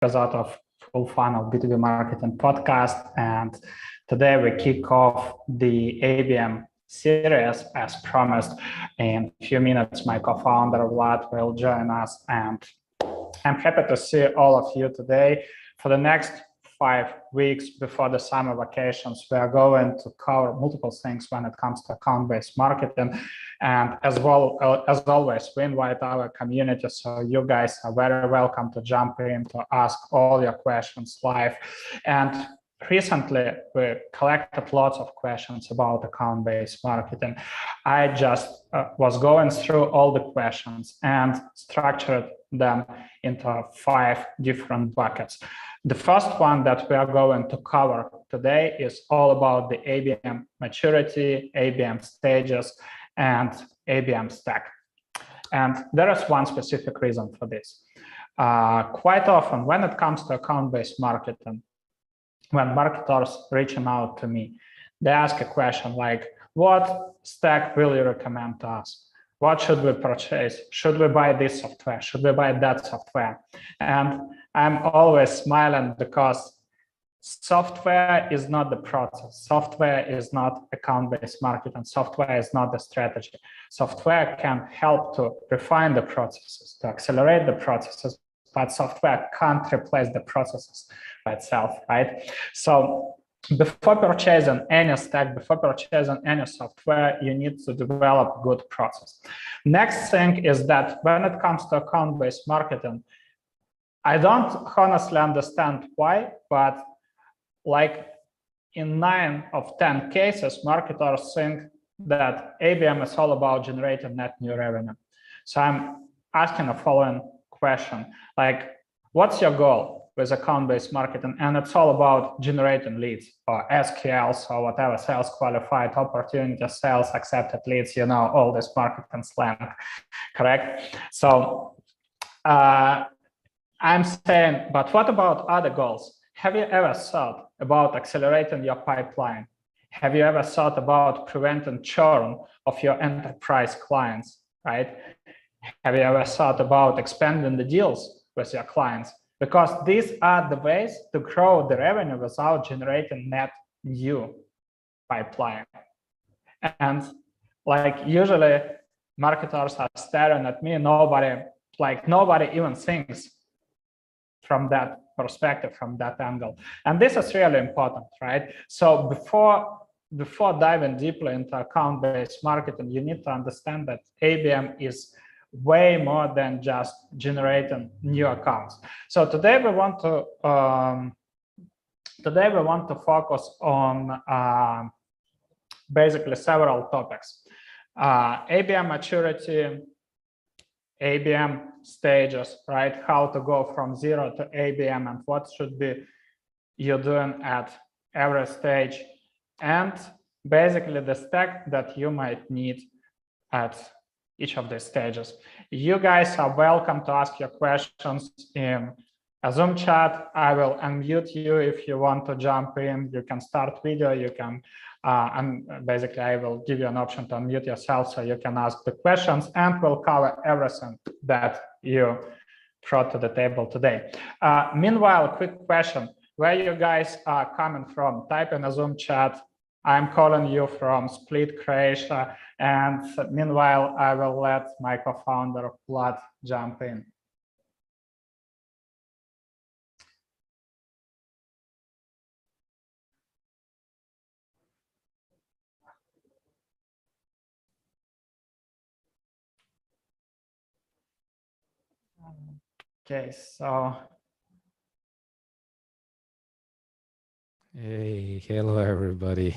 episode of Full Funnel B2B Marketing Podcast. And today we kick off the Abm series as promised. In a few minutes, my co-founder Vlad will join us, and I'm happy to see all of you today. For the next 5 weeks before the summer vacations, we are going to cover multiple things when it comes to account-based marketing. And as well as always, we invite our community, so you guys are very welcome to jump in to ask all your questions live. And recently, we collected lots of questions about account-based marketing. I just was going through all the questions and structured them into 5 different buckets. The first one that we are going to cover today is all about the Abm Maturity, Abm Stages, and Abm Stack. And there is one specific reason for this. Quite often, when it comes to account-based marketing, when marketers reaching out to me, they ask a question like, what stack will you recommend to us? What should we purchase? Should we buy this software? Should we buy that software? And I'm always smiling because software is not the process. Software is not account-based marketing. Software is not the strategy. Software can help to refine the processes, to accelerate the processes, but software can't replace the processes by itself, right? So before purchasing any stack, before purchasing any software, you need to develop good process. Next thing is that when it comes to account-based marketing, I don't honestly understand why, but like in 9 of 10 cases, marketers think that Abm is all about generating net new revenue. So I'm asking the following question, like, what's your goal with account-based marketing? And it's all about generating leads or SQLs or whatever, sales qualified opportunities, sales accepted leads, you know, all this marketing slang, correct? So I'm saying, but what about other goals? Have you ever thought about accelerating your pipeline? Have you ever thought about preventing churn of your enterprise clients, right? Have you ever thought about expanding the deals with your clients? Because these are the ways to grow the revenue without generating net new pipeline. And like usually marketers are staring at me, nobody even thinks from that perspective, from that angle. And this is really important, right? So before diving deeply into account-based marketing, you need to understand that Abm is way more than just generating new accounts. So today we want to focus on basically several topics: Abm Maturity, Abm Stages, right? How to go from 0 to Abm and what should be you doing at every stage, and basically the stack that you might need at each of these stages. You guys are welcome to ask your questions in a Zoom chat. I will unmute you if you want to jump in. You can start video, you can, and basically I will give you an option to unmute yourself so you can ask the questions, and we'll cover everything that you brought to the table today. Meanwhile, quick question, where you guys are coming from? Type in a Zoom chat. I'm calling you from Split, Croatia. And meanwhile, I will let my co-founder Vlad jump in. Okay, so. Hey, hello everybody.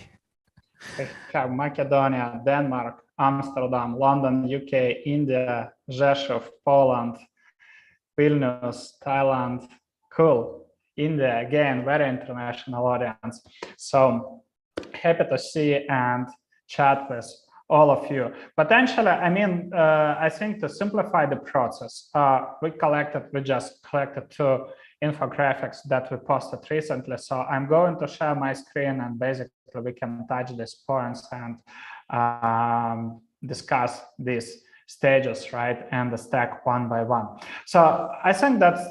We have Macedonia, Denmark, Amsterdam, London, UK, India, Rzeszów, Poland, Vilnius, Thailand. Cool. India, again, very international audience. So happy to see and chat with all of you. Potentially, I mean, I think to simplify the process, we just collected 2 infographics that we posted recently. So I'm going to share my screen, and basically we can touch these points and discuss these stages, right, and the stack one by one. So I think that's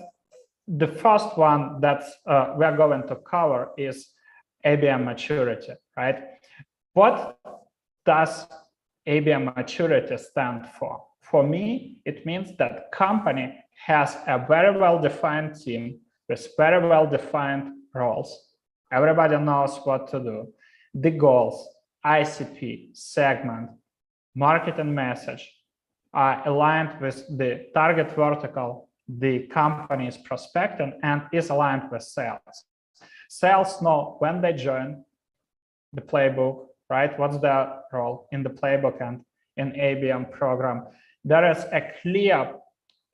the first one that we are going to cover is Abm Maturity, right? What does Abm Maturity stand for? For me, it means that company has a very well-defined team with very well-defined roles. Everybody knows what to do. The goals, ICP, segment, marketing message are aligned with the target vertical the company is prospecting and is aligned with sales. Sales know when they join the playbook, right? What's their role in the playbook and in ABM program? There is a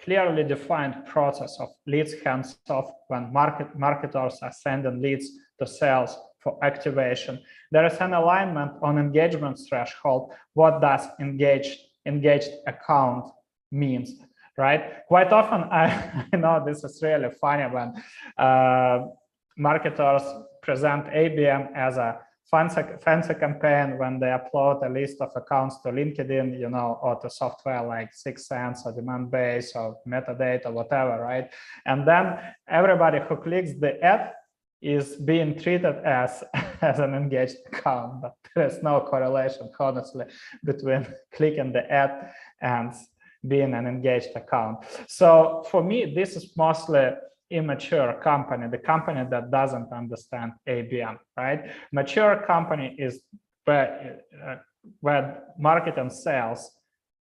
clearly defined process of leads hands-off when marketers are sending leads to sales for activation. There is an alignment on engagement threshold. What does engaged account means, right? Quite often, I know this is really funny when marketers present ABM as a fancy campaign when they upload a list of accounts to LinkedIn, you know, or to software like 6sense or Demandbase or Metadata, whatever, right? And then everybody who clicks the ad is being treated as an engaged account, but there's no correlation, honestly, between clicking the ad and being an engaged account. So for me, this is mostly immature company, the company that doesn't understand ABM, right? Mature company is where market and sales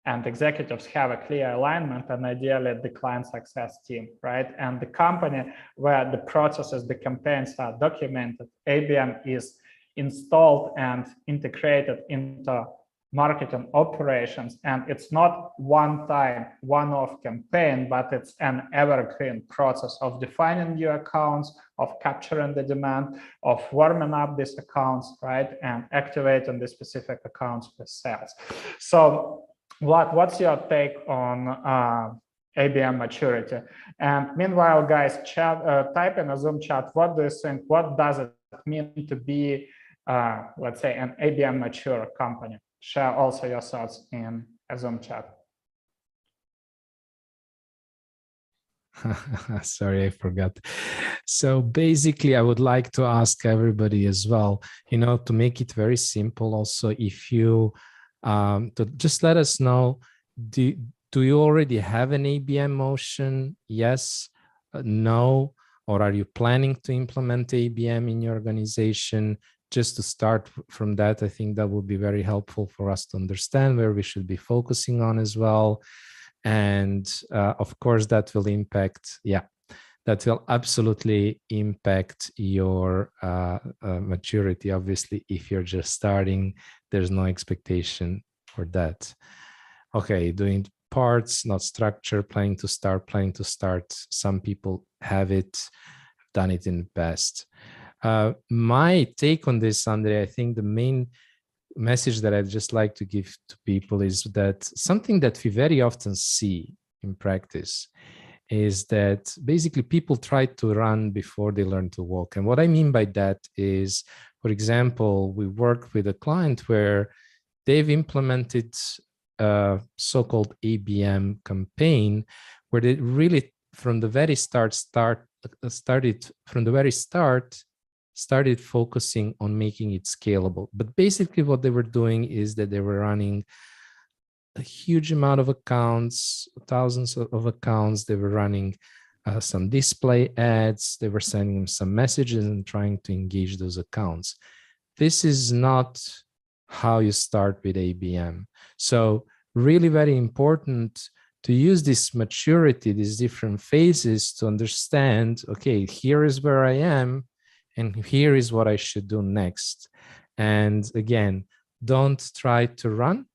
and executives have a clear alignment, and ideally the client success team, right? And the company where the processes, the campaigns are documented, ABM is installed and integrated into marketing operations, and it's not one-time, one-off campaign, but it's an evergreen process of defining new accounts, of capturing the demand, of warming up these accounts, right, and activating the specific accounts with sales. So what's your take on ABM Maturity? And meanwhile, guys, type in a Zoom chat, what do you think, what does it mean to be, let's say, an ABM mature company? Share also your thoughts in a Zoom chat. Sorry, I forgot. So basically, I would like to ask everybody as well, you know, to make it very simple also, if you, to just let us know, do you already have an ABM motion? Yes, no, or are you planning to implement ABM in your organization? Just to start from that, I think that would be very helpful for us to understand where we should be focusing on as well. And of course, that will impact, that will absolutely impact your maturity. Obviously, if you're just starting, there's no expectation for that. Okay, doing parts, not structure, planning to start. Some people have it, done it in the past. My take on this, Andre, I think the main message that I'd just like to give to people is that something that we very often see in practice is that basically people try to run before they learn to walk. And what I mean by that is, for example, we work with a client where they've implemented a so-called ABM campaign where they really from the very start started focusing on making it scalable. But basically what they were doing is that they were running a huge amount of accounts, thousands of accounts. They were running some display ads. They were sending them some messages and trying to engage those accounts. This is not how you start with ABM. So really very important to use this maturity, these different phases to understand, okay, here is where I am, and here is what I should do next. And again, don't try to run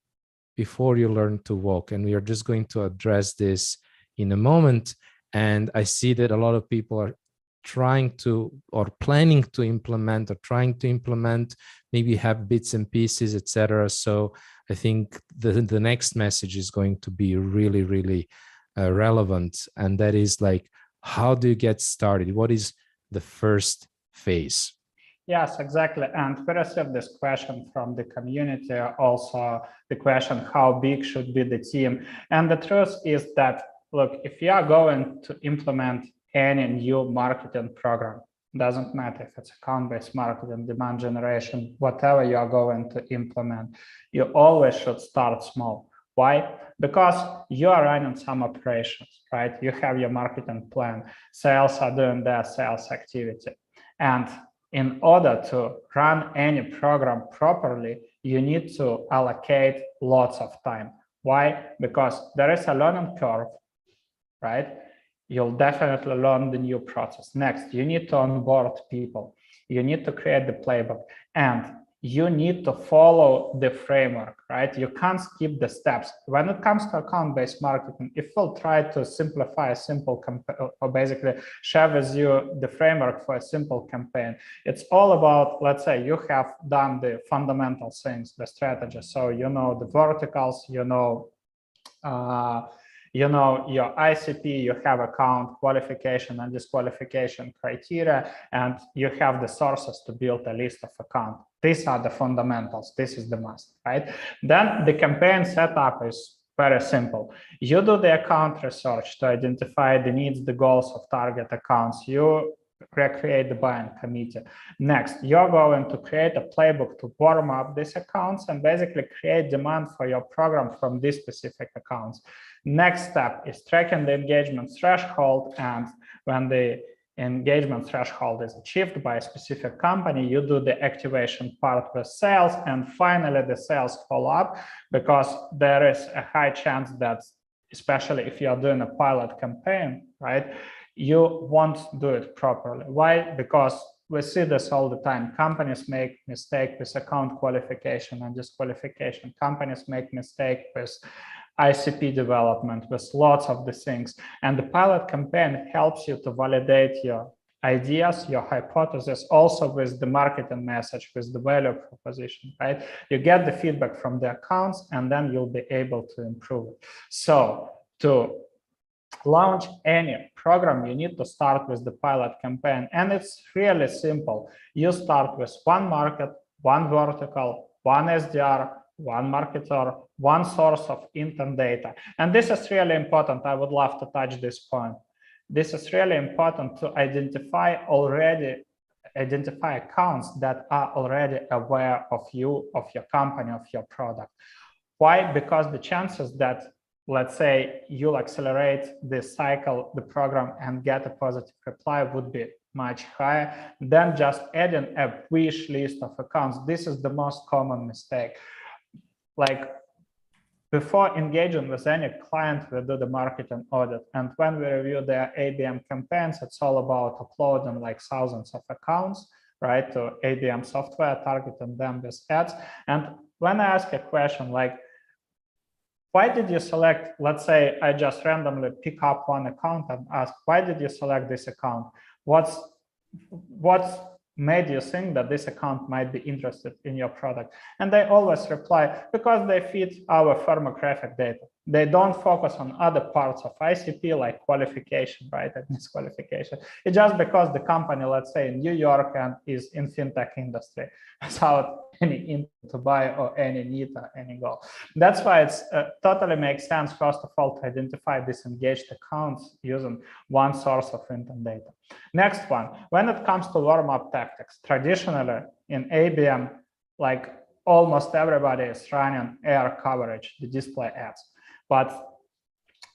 before you learn to walk. And we are just going to address this in a moment. And I see that a lot of people are trying to, or planning to implement, or trying to implement, maybe have bits and pieces, etc. So I think the next message is going to be really, really relevant. And that is like, how do you get started? What is the first phase? Yes, exactly. And we received this question from the community, also the question, how big should be the team? And the truth is that, look, if you are going to implement any new marketing program. Doesn't matter if it's account-based marketing, demand generation, whatever you are going to implement, you always should start small. Why? Because you are running some operations, right? You have your marketing plan. Sales are doing their sales activity. And in order to run any program properly, you need to allocate lots of time. Why? Because there is a learning curve, right? You'll definitely learn the new process. Next, you need to onboard people. You need to create the playbook, and you need to follow the framework, right? You can't skip the steps. When it comes to account-based marketing, if we'll try to simplify a simple campaign, or basically share with you the framework for a simple campaign, it's all about, let's say you have done the fundamental things, the strategy. So you know the verticals, you know your ICP, you have account qualification and disqualification criteria, and you have the sources to build a list of accounts. These are the fundamentals. This is the must, right? Then the campaign setup is very simple. You do the account research to identify the needs, the goals of target accounts. You recreate the buying committee. Next, you're going to create a playbook to warm up these accounts and basically create demand for your program from these specific accounts. Next step is tracking the engagement threshold, and when the engagement threshold is achieved by a specific company, you do the activation part with sales, and finally the sales follow up, because there is a high chance that, especially if you're doing a pilot campaign, right, you won't do it properly. Why? Because we see this all the time. Companies make mistake with account qualification and disqualification. Companies make mistake with ICP development, with lots of the things. And the pilot campaign helps you to validate your ideas, your hypothesis, also with the marketing message, with the value proposition, right? You get the feedback from the accounts, and then you'll be able to improve it. So to launch any program, you need to start with the pilot campaign, and it's really simple. You start with one market, one vertical, one SDR, one marketer, one source of intern data. And this is really important. I would love to touch this point. This is really important to identify accounts that are already aware of you, of your company, of your product. Why? Because the chances that, let's say, you'll accelerate this cycle, the program, and get a positive reply would be much higher than just adding a wish list of accounts. This is the most common mistake. Like, before engaging with any client, we do the marketing audit. And when we review their ABM campaigns, it's all about uploading like thousands of accounts, right, to ABM software, targeting them with ads. And when I ask a question like, why did you select, let's say I just randomly pick up one account and ask, why did you select this account? What's made you think that this account might be interested in your product? And they always reply, because they fit our firmographic data. They don't focus on other parts of ICP like qualification, right, and disqualification. It's just because the company, let's say in New York, and is in fintech industry, without any input to buy or any need or any goal. That's why it's totally makes sense, first of all, to identify disengaged accounts using one source of intern data. Next one, when it comes to warm-up tactics, traditionally in ABM, like almost everybody is running air coverage, the display ads. But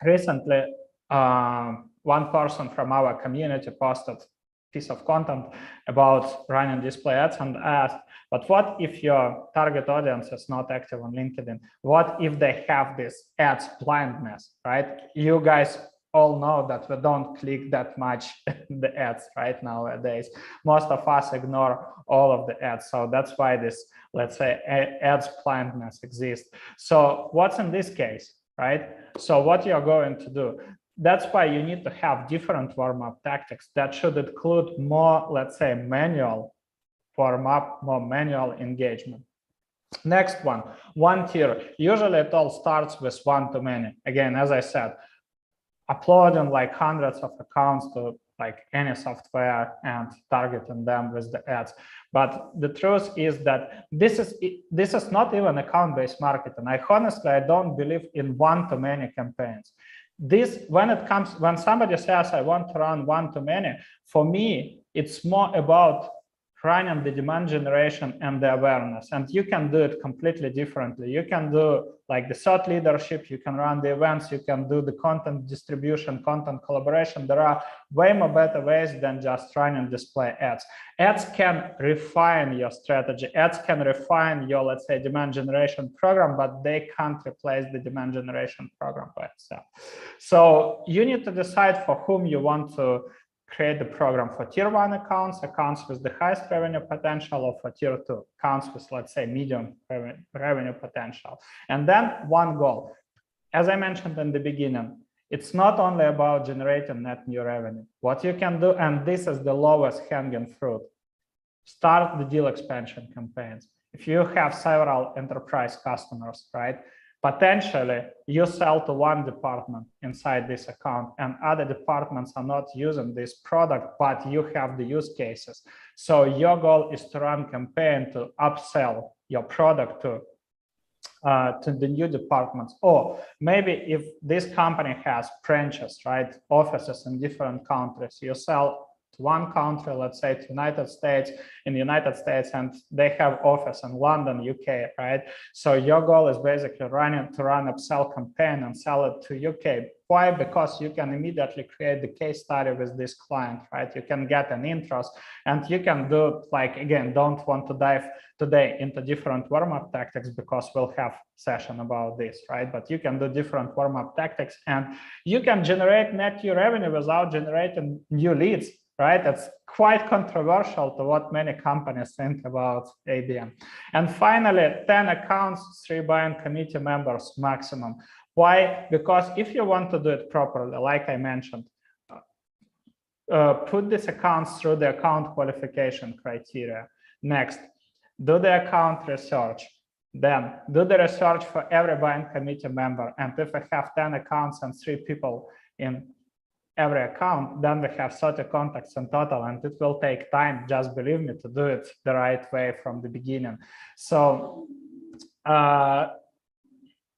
recently, one person from our community posted a piece of content about running display ads and asked, but what if your target audience is not active on LinkedIn? What if they have this ads blindness, right? You guys all know that we don't click that much the ads right nowadays. Most of us ignore all of the ads. So that's why this, let's say, ads blindness exists. So what's in this case, right? So what you're going to do, that's why you need to have different warm-up tactics that should include more, let's say, manual warm-up, more manual engagement. Next one tier. Usually it all starts with one-to-many. Again, as I said, uploading like hundreds of accounts to like any software and targeting them with the ads. But the truth is that this is not even account-based marketing. I honestly don't believe in one-to-many campaigns. this, when somebody says, I want to run one-to-many, for me, it's more about running the demand generation and the awareness. And you can do it completely differently. You can do like the thought leadership, you can run the events, you can do the content distribution, content collaboration. There are way more better ways than just running display ads. Ads can refine your strategy. Ads can refine your, let's say, demand generation program, but they can't replace the demand generation program by itself. So you need to decide for whom you want to create the program, for tier 1 accounts with the highest revenue potential, or for tier 2 accounts with, let's say, medium revenue potential. And then one goal. As I mentioned in the beginning, it's not only about generating net new revenue. What you can do, and this is the lowest hanging fruit, start the deal expansion campaigns. If you have several enterprise customers, right? Potentially, you sell to one department inside this account and other departments are not using this product, but you have the use cases. So your goal is to run campaign to upsell your product to the new departments. Or maybe if this company has branches, right, offices in different countries, you sell to one country, let's say to United States, in the United States, and they have office in London, UK, right? So your goal is basically to run upsell campaign and sell it to UK. Why? Because you can immediately create the case study with this client, right? You can get an interest, and you can do, like, again, don't want to dive today into different warm-up tactics because we'll have session about this, right? But you can do different warm-up tactics, and you can generate net new revenue without generating new leads, right? It's quite controversial to what many companies think about ABM. And finally, 10 accounts, 3 buying committee members maximum. Why? Because if you want to do it properly, like I mentioned, put these accounts through the account qualification criteria. Next, do the account research. Then do the research for every buying committee member. And if I have 10 accounts and 3 people in every account, then we have 30 contacts in total, and it will take time, just believe me, to do it the right way from the beginning. So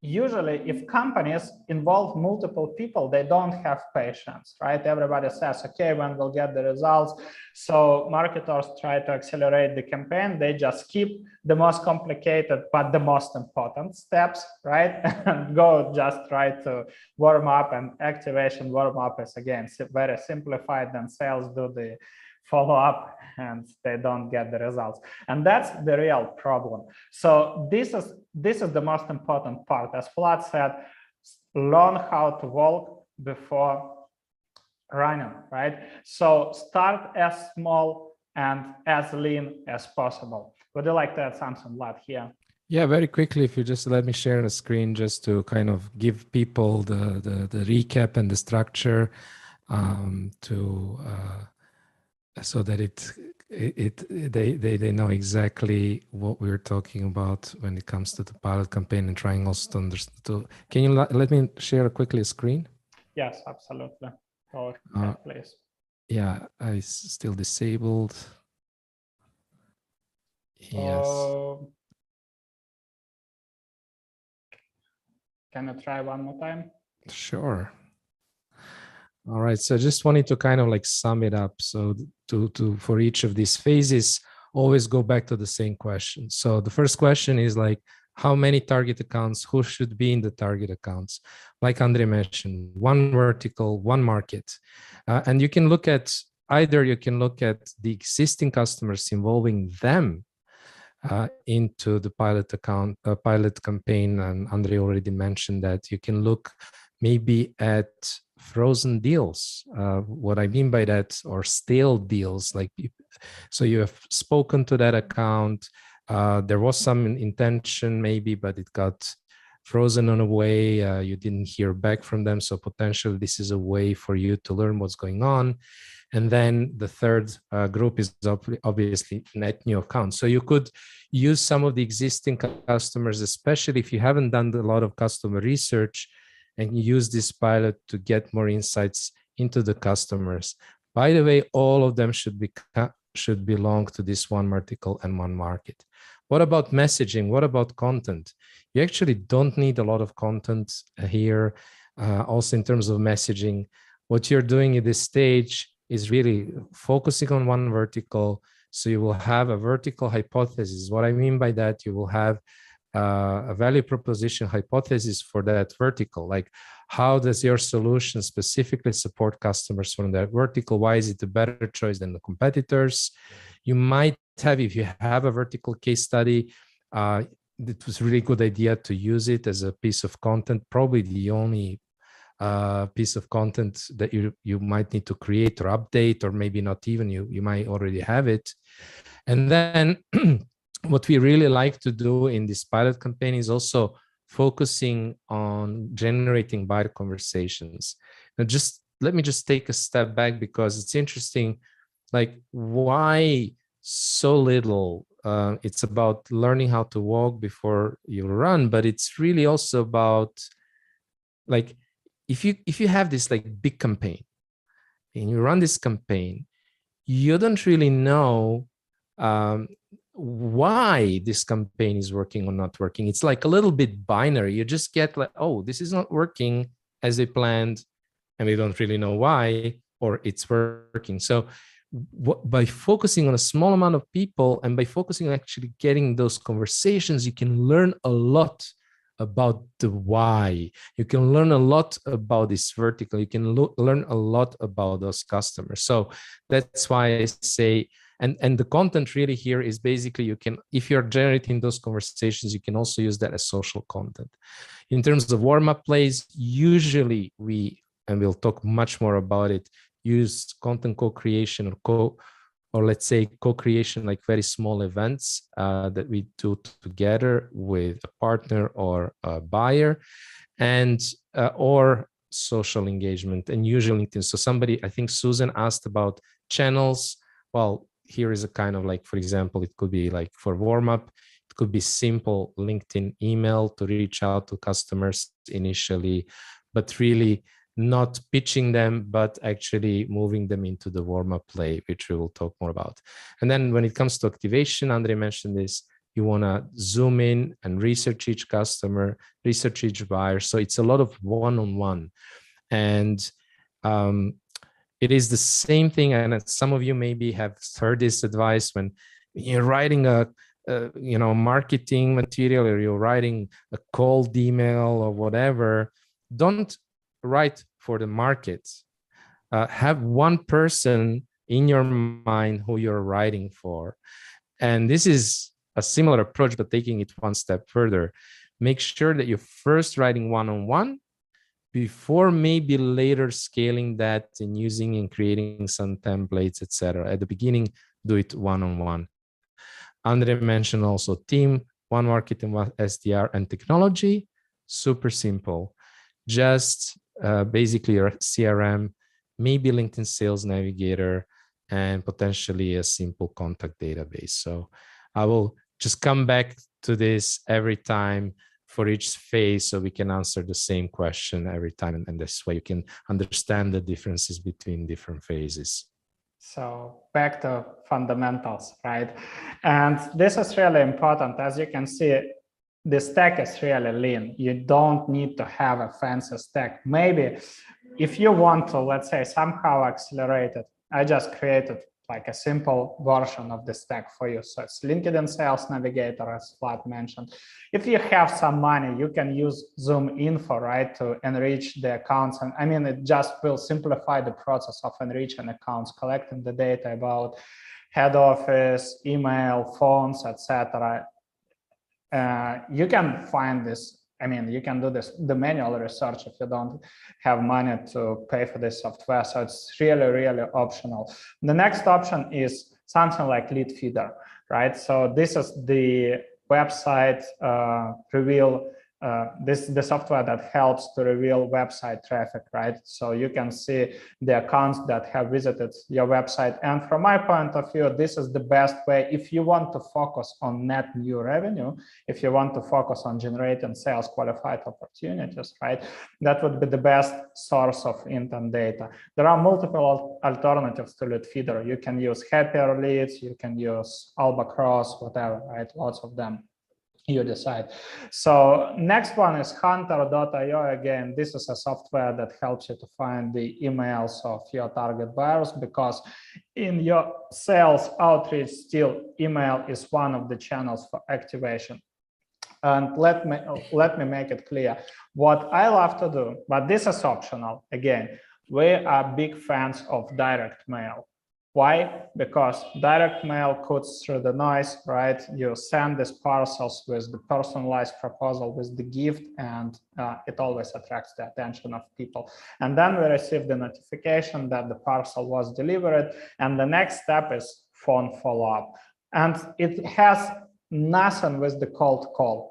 usually if companies involve multiple people, they don't have patience, right? Everybody says, okay, when we'll get the results. So marketers try to accelerate the campaign. They just keep the most complicated, but the most important steps, right? And go just try to warm up, and activation warm up is, again, very simplified. Then sales do the follow up and they don't get the results. And that's the real problem. So this is the most important part. As Vlad said, learn how to walk before running, right? So start as small and as lean as possible. Would you like to add something, Vlad, here? Yeah, very quickly, if you just let me share the screen just to kind of give people the recap and the structure so that they know exactly what we're talking about when it comes to the pilot campaign, and trying also to understand. Can you let me share quickly a screen? Yes, absolutely. Go ahead, please. Yeah, I still disabled. Yes. Can you try one more time? Sure. All right, so I just wanted to kind of like sum it up. So for each of these phases, always go back to the same question. So the first question is like, how many target accounts, who should be in the target accounts? Like Andre mentioned, one vertical, one market. And you can look at, either you can look at the existing customers, involving them into the pilot campaign. And Andre already mentioned that you can look maybe at frozen deals. What I mean by that, or stale deals, like, so you have spoken to that account, there was some intention maybe, but it got frozen on a way, you didn't hear back from them. So potentially this is a way for you to learn what's going on. And then the third group is obviously net new accounts. So you could use some of the existing customers, especially if you haven't done a lot of customer research, and use this pilot to get more insights into the customers. By the way, all of them should belong to this one vertical and one market. What about messaging? What about content? You actually don't need a lot of content here. Also in terms of messaging, what you're doing at this stage is really focusing on one vertical. So you will have a vertical hypothesis. What I mean by that, you will have a value proposition hypothesis for that vertical. Like, how does your solution specifically support customers from that vertical? Why is it a better choice than the competitors? You might have, if you have a vertical case study, it was a really good idea to use it as a piece of content, probably the only piece of content that you might need to create or update, or maybe not even, you might already have it. And then what we really like to do in this pilot campaign is also focusing on generating buyer conversations. Now, let me take a step back, because it's interesting, like, why so little? It's about learning how to walk before you run, but it's really also about, like, if you have this like big campaign and you run this campaign, you don't really know why this campaign is working or not working. It's like a little bit binary. You just get like, oh, this is not working as they planned, and we don't really know why, or it's working. So by focusing on a small amount of people, and by focusing on actually getting those conversations, you can learn a lot about the why. You can learn a lot about this vertical. You can learn a lot about those customers. So that's why I say, and the content really here is basically, you can, if you're generating those conversations, you can also use that as social content. In terms of warm-up plays, usually and we'll talk much more about it, use content co-creation or let's say co-creation, like very small events that we do together with a partner or a buyer, and or social engagement, and usually LinkedIn. So somebody, I think Susan asked about channels. Well, here is a kind of like, for example, it could be like for warm-up, it could be simple LinkedIn email to reach out to customers initially, but really not pitching them, but actually moving them into the warm-up play, which we will talk more about. And then when it comes to activation, Andre mentioned this, you want to zoom in and research each customer, research each buyer. So it's a lot of one-on-one. And it is the same thing. And some of you maybe have heard this advice when you're writing a marketing material, or you're writing a cold email or whatever. Don't write for the market. Have one person in your mind who you're writing for. And this is a similar approach, but taking it one step further. Make sure that you're first writing one-on-one before maybe later scaling that and using and creating some templates, etc. At the beginning, do it one-on-one. Andre mentioned also team, one marketing, one SDR, and technology. Super simple. Just basically your CRM, maybe LinkedIn Sales Navigator, and potentially a simple contact database. So I will just come back to this every time for each phase, so we can answer the same question every time. And this way you can understand the differences between different phases. So back to fundamentals, right? And this is really important. As you can see, the stack is really lean. You don't need to have a fancy stack. Maybe if you want to, let's say, somehow accelerate it, I just created like a simple version of the stack for you. So it's LinkedIn Sales Navigator, as Vlad mentioned. If you have some money, you can use Zoom Info, right, to enrich the accounts. And I mean, it just will simplify the process of enriching accounts, collecting the data about head office, email, phones, etc. You can find this. I mean, you can do this, the manual research, if you don't have money to pay for this software. So it's really, really optional. The next option is something like Lead Feeder, right? So this is the website reveal. This is the software that helps to reveal website traffic, right? So you can see the accounts that have visited your website. And from my point of view, this is the best way if you want to focus on net new revenue, if you want to focus on generating sales qualified opportunities, right? That would be the best source of intent data. There are multiple alternatives to Lead Feeder. You can use Happier Leads, you can use Albacross, whatever, right? Lots of them. you decide. So next one is hunter.io. Again, this is a software that helps you to find the emails of your target buyers, because in your sales outreach, still email is one of the channels for activation. And let me make it clear what I love to do, but this is optional. Again, we are big fans of direct mail. Why? Because direct mail cuts through the noise, right? You send these parcels with the personalized proposal, with the gift, and it always attracts the attention of people. And then we receive the notification that the parcel was delivered, and the next step is phone follow-up. And it has nothing with the cold call.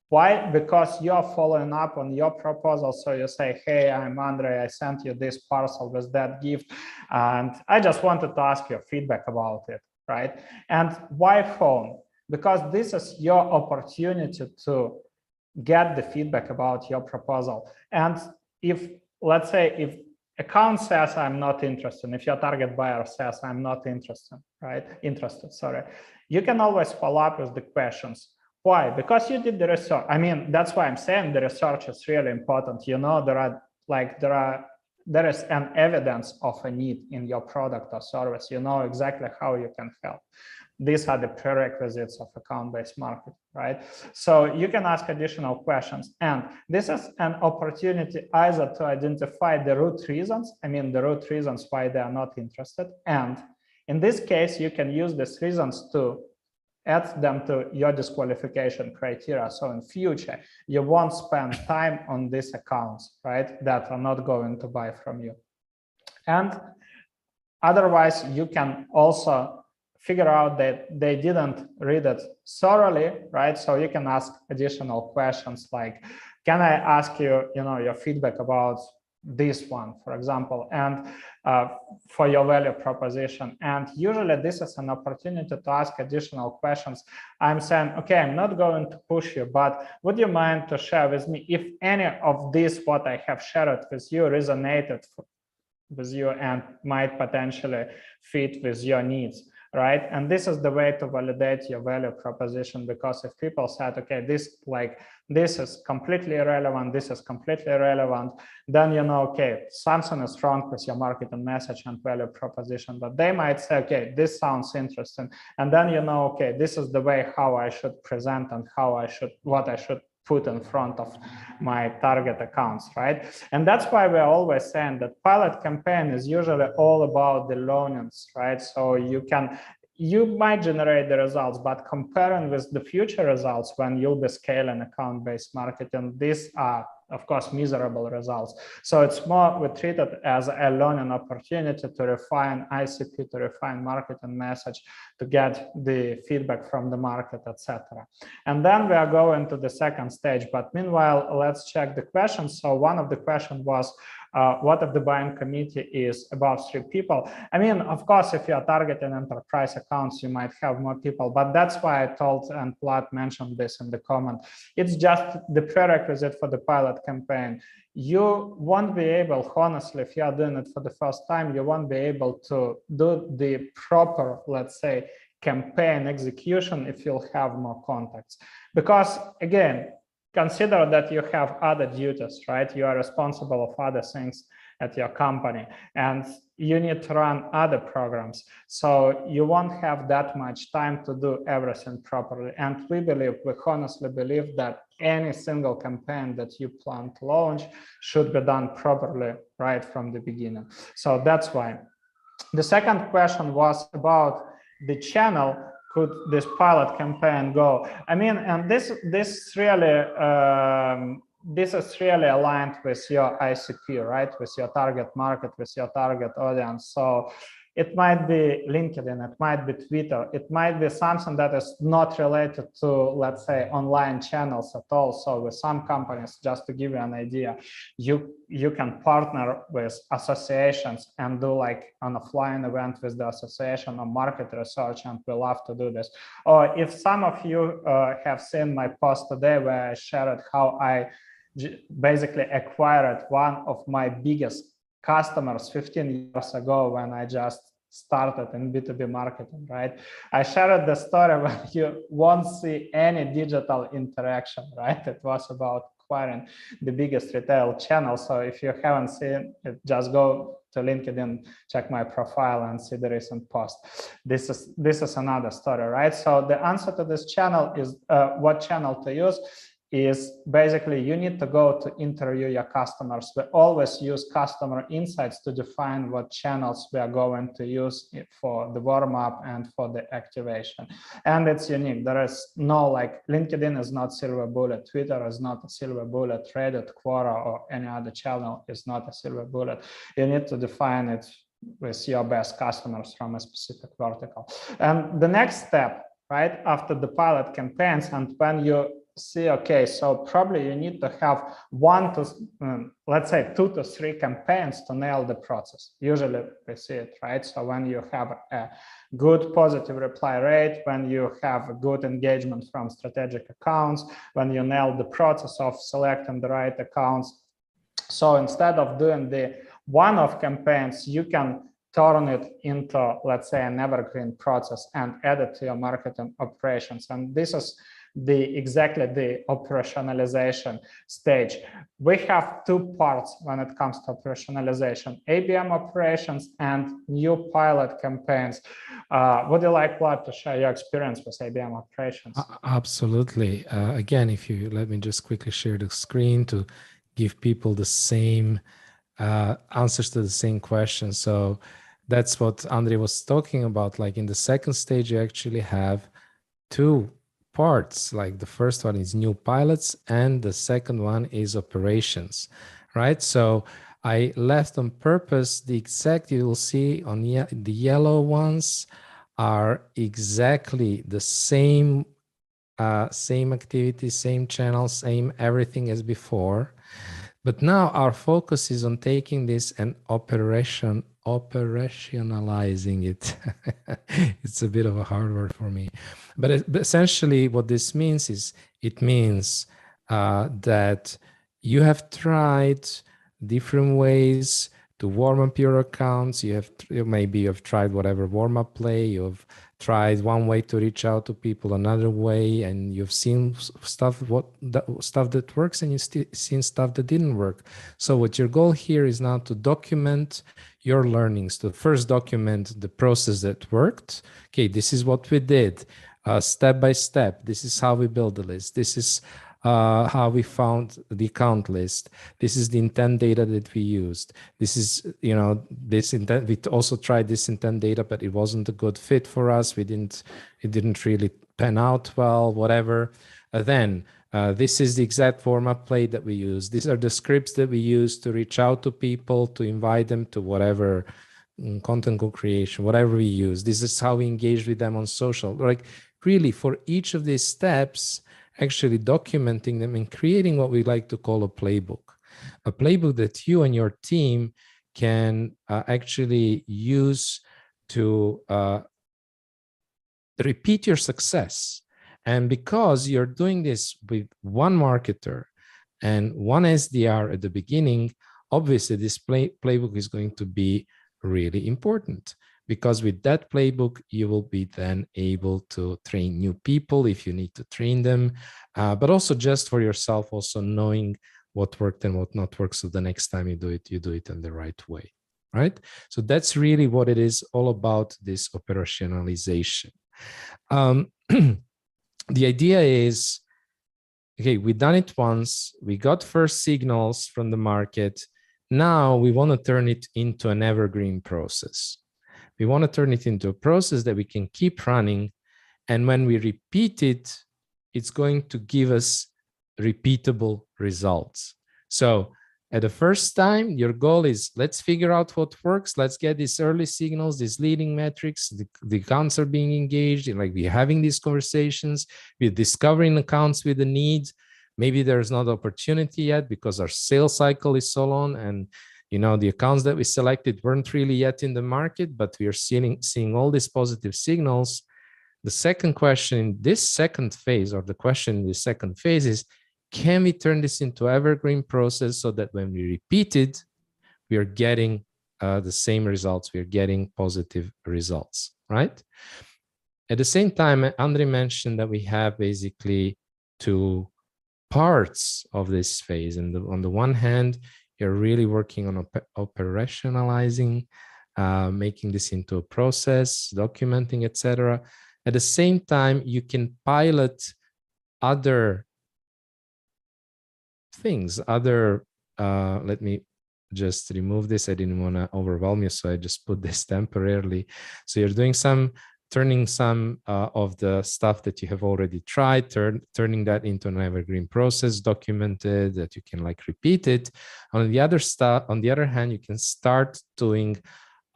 Why? Because you're following up on your proposal. So you say, hey, I'm Andre, I sent you this parcel with that gift, and I just wanted to ask your feedback about it, right? And why phone? Because this is your opportunity to get the feedback about your proposal. And if, let's say, if account says I'm not interested, if your target buyer says I'm not interested, right? Sorry, you can always follow up with the questions. Why? Because you did the research. I mean, that's why I'm saying the research is really important. You know, there is an evidence of a need in your product or service. You know exactly how you can help. These are the prerequisites of account-based marketing, right? So you can ask additional questions. And this is an opportunity either to identify the root reasons, the root reasons why they are not interested. And in this case, you can use these reasons to add them to your disqualification criteria. So in future, you won't spend time on these accounts, right, that are not going to buy from you. And otherwise, you can also figure out that they didn't read it thoroughly, right? So you can ask additional questions like, can I ask you, your feedback about this one, for example, and for your value proposition. And usually this is an opportunity to ask additional questions. I'm saying, okay, I'm not going to push you, but would you mind to share with me if any of this, what I have shared with you, resonated with you and might potentially fit with your needs, right? And this is the way to validate your value proposition, because if people said, okay, this is completely irrelevant, this is completely irrelevant, then you know, okay, something is wrong with your marketing message and value proposition. But they might say, okay, this sounds interesting, and then you know, okay, this is the way how I should present and what I should put in front of my target accounts, right? And that's why we're always saying that pilot campaign is usually all about the learnings, right? So you might generate the results, but comparing with the future results when you'll be scaling account-based marketing, these are, of course, miserable results. So it's more, we treat it as a learning opportunity to refine ICP, to refine marketing message, to get the feedback from the market, etc. And then we are going to the second stage. But meanwhile, let's check the questions. So one of the questions was, what if the buying committee is about 3 people? I mean, of course, if you are targeting enterprise accounts, you might have more people, but that's why I told, and Vlad mentioned this in the comment, it's just the prerequisite for the pilot campaign. You won't be able, honestly, if you are doing it for the first time, you won't be able to do the proper, let's say, campaign execution if you'll have more contacts. Because again, consider that you have other duties, right? You are responsible for other things at your company, and you need to run other programs. So you won't have that much time to do everything properly. And we honestly believe that any single campaign that you plan to launch should be done properly right from the beginning. So that's why. The second question was about the channel. Could this pilot campaign go? I mean, and this is really aligned with your ICP, right? With your target market, with your target audience. So it might be LinkedIn, it might be Twitter, it might be something that is not related to, let's say, online channels at all. So with some companies, just to give you an idea, you can partner with associations and do like an offline event with the association or market research, and we love to do this. Or if some of you have seen my post today where I shared how I basically acquired one of my biggest customers 15 years ago when I just started in B2B marketing, right? I shared the story when you won't see any digital interaction, right? It was about acquiring the biggest retail channel. So if you haven't seen it, just go to LinkedIn, check my profile and see the recent post. This is another story, right? So the answer to this channel is what channel to use is basically you need to go to interview your customers. We always use customer insights to define what channels we are going to use for the warm up and for the activation. And it's unique. There is no, like, LinkedIn is not silver bullet, Twitter is not a silver bullet, Reddit, Quora, or any other channel is not a silver bullet. You need to define it with your best customers from a specific vertical. And the next step, right, after the pilot campaigns, and when you see, okay, so probably you need to have let's say 2 to 3 campaigns to nail the process. Usually we see it, right? So when you have a good positive reply rate, when you have a good engagement from strategic accounts, when you nail the process of selecting the right accounts. So instead of doing the one-off campaigns, you can turn it into, let's say, an evergreen process and add it to your marketing operations. And this is exactly the operationalization stage. We have 2 parts when it comes to operationalization: ABM operations and new pilot campaigns. Would you like, Vlad, to share your experience with ABM operations? Absolutely. Again, if you let me just quickly share the screen to give people the same answers to the same question. So that's what Andre was talking about. Like in the second stage, you actually have 2 parts. Like the first one is new pilots and the second one is operations, right? So I left on purpose the exact, you will see on the yellow ones are exactly the same same activity, same channel, same everything as before. But now our focus is on taking this and operationalizing it. It's a bit of a hard word for me. But essentially what this means is, it means that you have tried different ways to warm up your accounts. Maybe you've tried whatever warm-up play, you've tried one way to reach out to people, another way, and you've seen stuff that works, and you've seen stuff that didn't work. So what your goal here is now to document your learnings, to first document the process that worked. Okay, this is what we did, step by step. This is how we build the list. This is how we found the account list. This is the intent data that we used. This is, this intent. We also tried this intent data, but it wasn't a good fit for us. It didn't really pan out well, whatever. Then this is the exact format play that we use. These are the scripts that we use to reach out to people, to invite them to whatever content co-creation, whatever we use. This is how we engage with them on social. Like really, for each of these steps, actually documenting them and creating what we like to call a playbook that you and your team can actually use to repeat your success. And because you're doing this with one marketer and one SDR at the beginning, obviously this playbook is going to be really important. Because with that playbook, you will be then able to train new people if you need to train them, but also just for yourself, also knowing what worked and what not worked. So the next time you do it in the right way, right? So that's really what it is all about, this operationalization. The idea is, okay, we've done it once, we got first signals from the market. Now we want to turn it into an evergreen process. We want to turn it into a process that we can keep running. And when we repeat it, it's going to give us repeatable results. So at the first time, your goal is, let's figure out what works. Let's get these early signals, these leading metrics, the accounts are being engaged, and like we're having these conversations, we're discovering accounts with the needs. Maybe there's not opportunity yet because our sales cycle is so long, and the accounts that we selected weren't really yet in the market, but we are seeing all these positive signals. The second question in this second phase, or the question in the second phase, is, can we turn this into evergreen process so that when we repeat it, we are getting the same results. We're getting positive results, right? At the same time, Andre mentioned that we have basically two parts of this phase. And on the one hand, you're really working on operationalizing, making this into a process, documenting, etc. At the same time, you can pilot other things, let me just remove this. I didn't want to overwhelm you, so I just put this temporarily. So you're doing turning some of the stuff that you have already tried, turning that into an evergreen process, documented, that you can like repeat it. On the other hand, you can start doing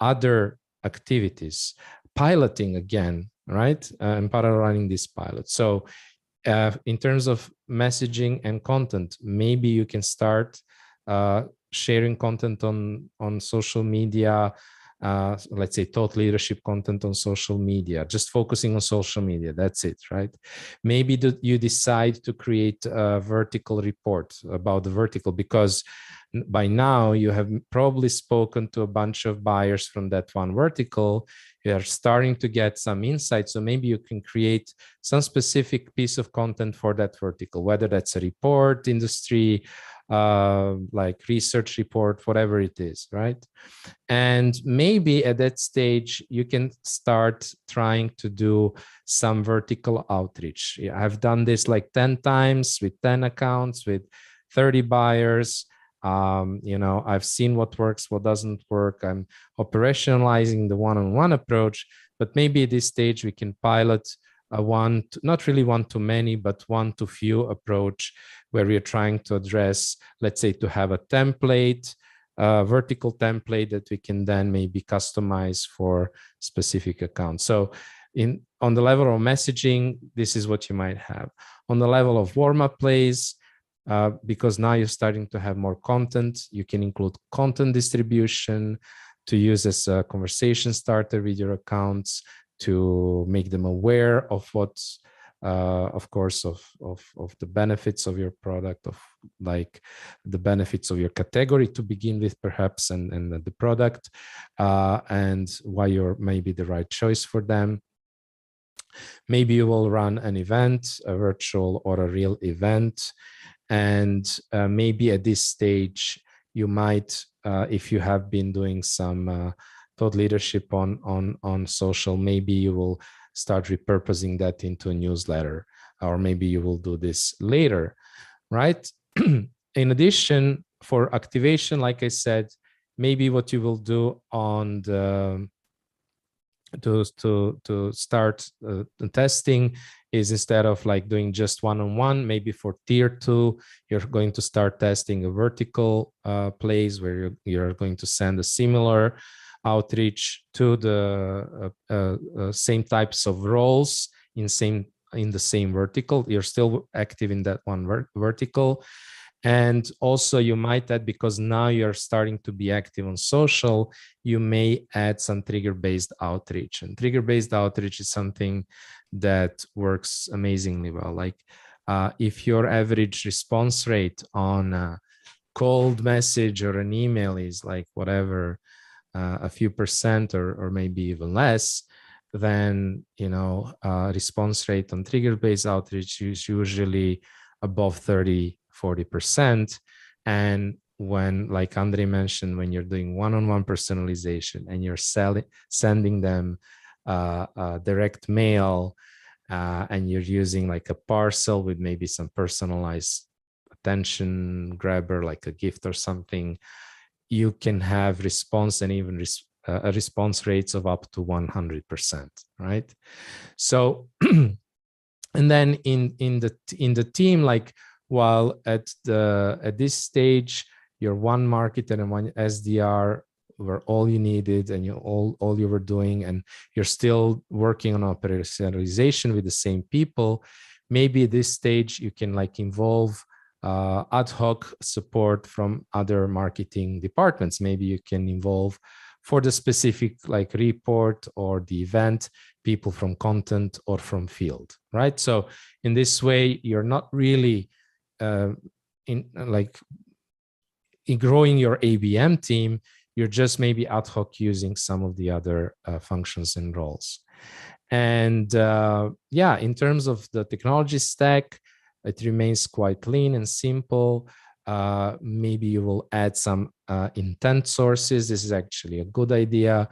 other activities, piloting again, right? And parallel running this pilot. So in terms of messaging and content, maybe you can start sharing content on social media, let's say thought leadership content on social media, just focusing on social media. That's it, right? Maybe you decide to create a vertical report about the vertical, because by now you have probably spoken to a bunch of buyers from that one vertical. You are starting to get some insights. So maybe you can create some specific piece of content for that vertical, whether that's a report, industry, like research report, whatever it is, right? And maybe at that stage, you can start trying to do some vertical outreach. I've done this like 10 times with 10 accounts, with 30 buyers. I've seen what works, what doesn't work. I'm operationalizing the one-on-one approach, but maybe at this stage we can pilot a not really one-to-many, but one-to-few approach, where we are trying to address, let's say, to have a template, vertical template that we can then maybe customize for specific accounts. So on the level of messaging, this is what you might have. On the level of warm-up plays, because now you're starting to have more content, you can include content distribution to use as a conversation starter with your accounts, to make them aware of what's, of course, of the benefits of your product, of like the benefits of your category to begin with, perhaps, and the product, and why you're maybe the right choice for them. Maybe you will run an event, a virtual or a real event. And maybe at this stage, you might, if you have been doing some thought leadership on social, maybe you will start repurposing that into a newsletter, or maybe you will do this later, right? In addition, for activation, like I said, maybe what you will do on the to start the testing is, instead of like doing just one-on-one, maybe for tier 2, you're going to start testing a vertical plays where you're going to send a similar outreach to the same types of roles in the same vertical. You're still active in that one vertical. And also you might add, because now you're starting to be active on social, you may add some trigger-based outreach. And trigger-based outreach is something that works amazingly well. Like if your average response rate on a cold message or an email is like whatever, a few percent or maybe even less, then, response rate on trigger-based outreach is usually above 30-40%. And when, like Andre mentioned, when you're doing one-on-one personalization and you're sending them direct mail, and you're using like a parcel with maybe some personalized attention grabber, like a gift or something, you can have response and even response rates of up to 100%, right? So, and then in the team, like, while at this stage, your one marketer and one SDR were all you needed, and all you were doing, and you're still working on operationalization with the same people, maybe at this stage you can like involve ad hoc support from other marketing departments. Maybe you can involve, for the specific like report or the event, people from content or from field, right? So in this way, you're not really in growing your ABM team, You're just maybe ad hoc using some of the other functions and roles. And yeah, in terms of the technology stack, it remains quite lean and simple. Maybe you will add some intent sources. This is actually a good idea.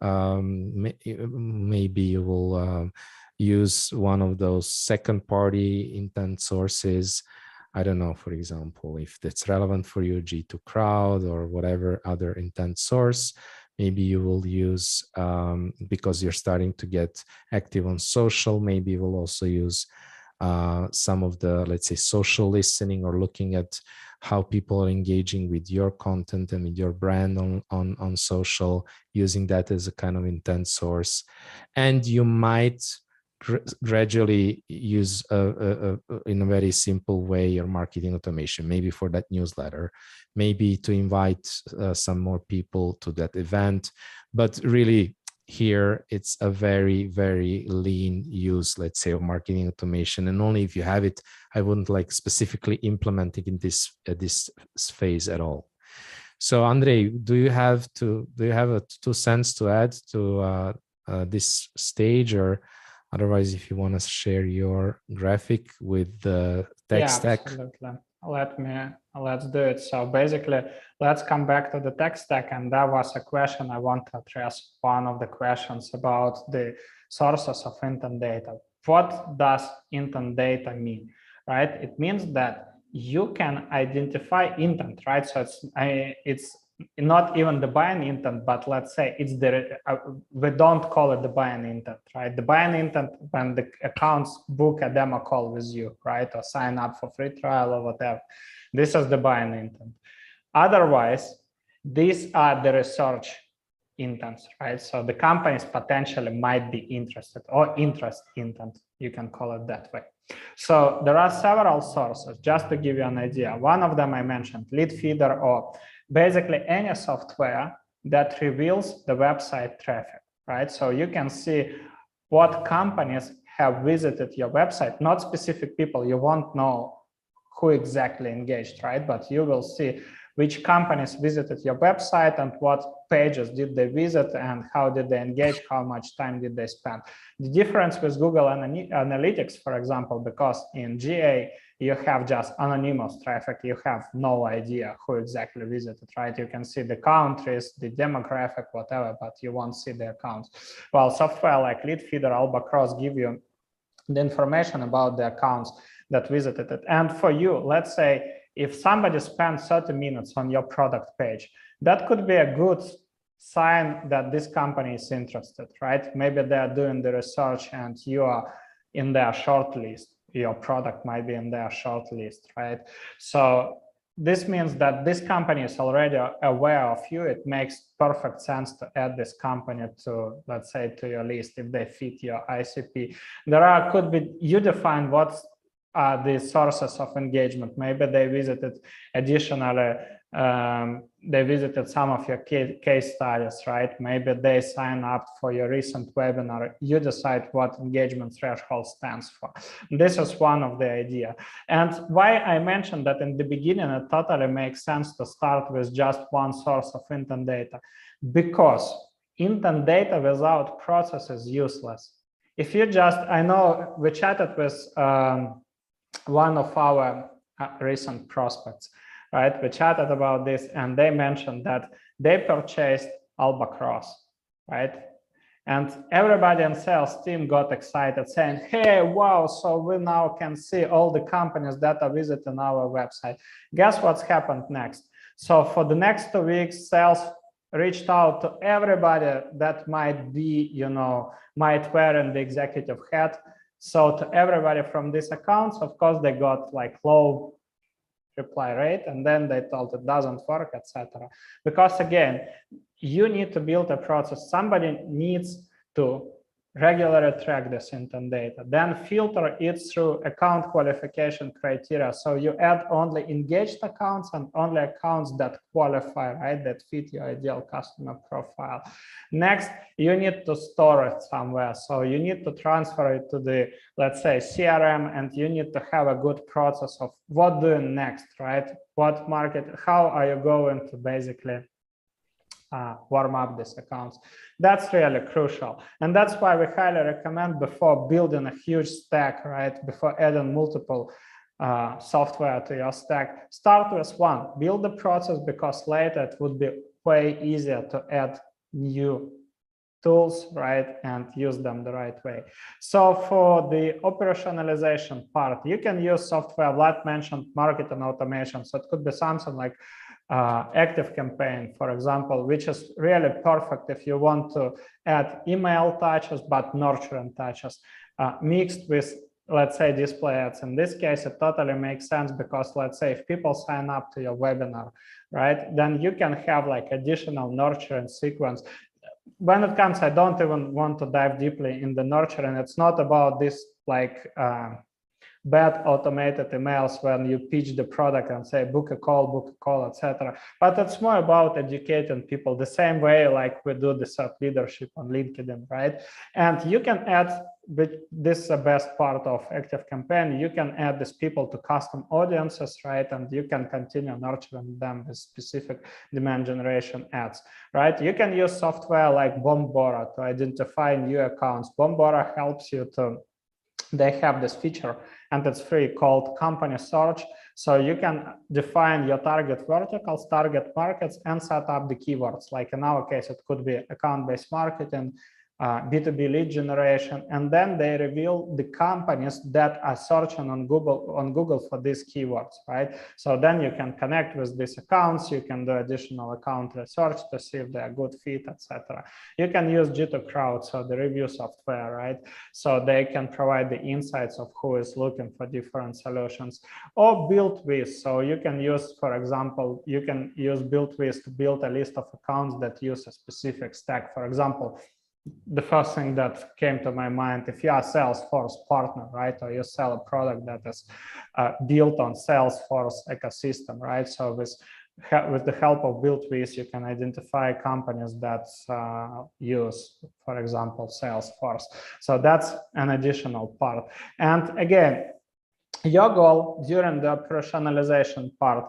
Maybe you will use one of those second-party intent sources. I don't know, for example, if that's relevant for you, G2Crowd or whatever other intent source. Maybe you will use, because you're starting to get active on social, maybe you will also use some of the, let's say, social listening, or looking at how people are engaging with your content and with your brand on social, using that as a kind of intent source. And you might gradually use in a very simple way your marketing automation, maybe for that newsletter, maybe to invite some more people to that event. But really here it's a very, very lean use, let's say, of marketing automation. And only if you have it, I wouldn't like specifically implementing in this phase at all. So Andrei, do you have a 2 cents to add to this stage? Or otherwise, if you want to share your graphic with the tech stack. Absolutely. Let's do it. So basically, let's come back to the tech stack. And that was a question I want to address. One of the questions about the sources of intent data. What does intent data mean, right? It means that you can identify intent, right? So it's not even the buying intent, but let's say it's we don't call it the buying intent, right? The buying intent when the accounts book a demo call with you, right? Or sign up for free trial or whatever. This is the buying intent. Otherwise, these are the research intents, right? So the companies potentially might be interested, or interest intent, you can call it that way. So there are several sources, just to give you an idea. One of them I mentioned, lead feeder, or basically any software that reveals the website traffic, right? So you can see what companies have visited your website, not specific people. You won't know who exactly engaged, right? But you will see which companies visited your website and what pages did they visit and how did they engage, how much time did they spend. The difference with Google Analytics, for example, because in GA, you have just anonymous traffic, you have no idea who exactly visited, right? You can see the countries, the demographic, whatever, but you won't see the accounts. Well, software like Leadfeeder, Albacross give you the information about the accounts that visited it. And for you, let's say, if somebody spends 30 minutes on your product page, that could be a good sign that this company is interested, right? Maybe they're doing the research and you are in their short list. Your product might be in their short list, right? So this means that this company is already aware of you. It makes perfect sense to add this company to, let's say, to your list if they fit your ICP. Could be, you define what's the sources of engagement. Maybe they visited additionally, they visited some of your case studies, right? Maybe they sign up for your recent webinar. You decide what engagement threshold stands for. This is one of the idea. And why I mentioned that in the beginning, it totally makes sense to start with just one source of intent data, because intent data without process is useless. If you just, I know we chatted with one of our recent prospects, right? We chatted about this and they mentioned that they purchased Albacross, right? And everybody in sales team got excited saying, hey, wow, so we now can see all the companies that are visiting our website. Guess what's happened next? So for the next 2 weeks, sales reached out to everybody that might be, might wear in the executive hat. So to everybody from these accounts, of course, they got like low reply rate, and then they told it doesn't work, etc. Because again, you need to build a process. Somebody needs to regularly track this intent data, then filter it through account qualification criteria. So you add only engaged accounts and only accounts that qualify, right, that fit your ideal customer profile. Next, you need to store it somewhere. So you need to transfer it to the, let's say, CRM, and you need to have a good process of what doing next, right? What market, how are you going to basically warm up these accounts. That's really crucial. And that's why we highly recommend before building a huge stack, right? Before adding multiple software to your stack, start with one, build the process, because later it would be way easier to add new tools, right, and use them the right way. So for the operationalization part, you can use software. Vlad mentioned marketing automation. So it could be something like Active Campaign, for example, which is really perfect if you want to add email touches, but nurturing touches mixed with, let's say, display ads. In this case, it totally makes sense because, let's say, if people sign up to your webinar, right, then you can have like additional nurturing sequence. When it comes, I don't even want to dive deeply in the nurturing. It's not about this like bad automated emails when you pitch the product and say book a call, etc. But it's more about educating people the same way like we do the thought leadership on LinkedIn, right? And you can add, this is the best part of Active Campaign, you can add these people to custom audiences, right? And you can continue nurturing them with specific demand generation ads, right? You can use software like Bombora to identify new accounts. Bombora helps you to, they have this feature and it's free called company search. So you can define your target verticals, target markets, and set up the keywords. Like in our case, it could be account-based marketing, B2B lead generation, and then they reveal the companies that are searching on Google for these keywords, right? So then you can connect with these accounts, you can do additional account research to see if they're a good fit, etc. You can use 𝐸𝐸, so the review software, right? So they can provide the insights of who is looking for different solutions. Or build with, so you can use, for example, you can use build with to build a list of accounts that use a specific stack. For example, the first thing that came to my mind, if you are a Salesforce partner, right, or you sell a product that is built on Salesforce ecosystem, right? So with the help of build with, you can identify companies that use, for example, Salesforce. So that's an additional part. And again, your goal during the operationalization part,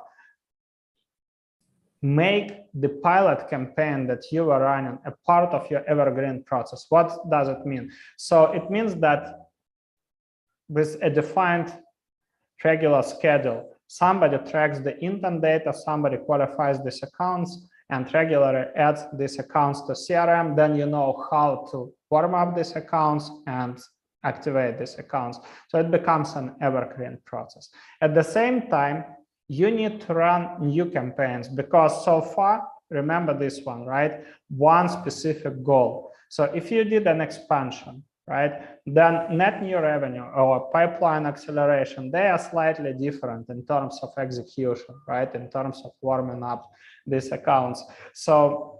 make the pilot campaign that you are running a part of your evergreen process. What does it mean? So it means that with a defined regular schedule, somebody tracks the intern data, somebody qualifies these accounts and regularly adds these accounts to CRM, then you know how to warm up these accounts and activate these accounts. So it becomes an evergreen process. At the same time, you need to run new campaigns because so far, remember this one, right? One specific goal. So if you did an expansion, right, then net new revenue or pipeline acceleration, they are slightly different in terms of execution, right? In terms of warming up these accounts. So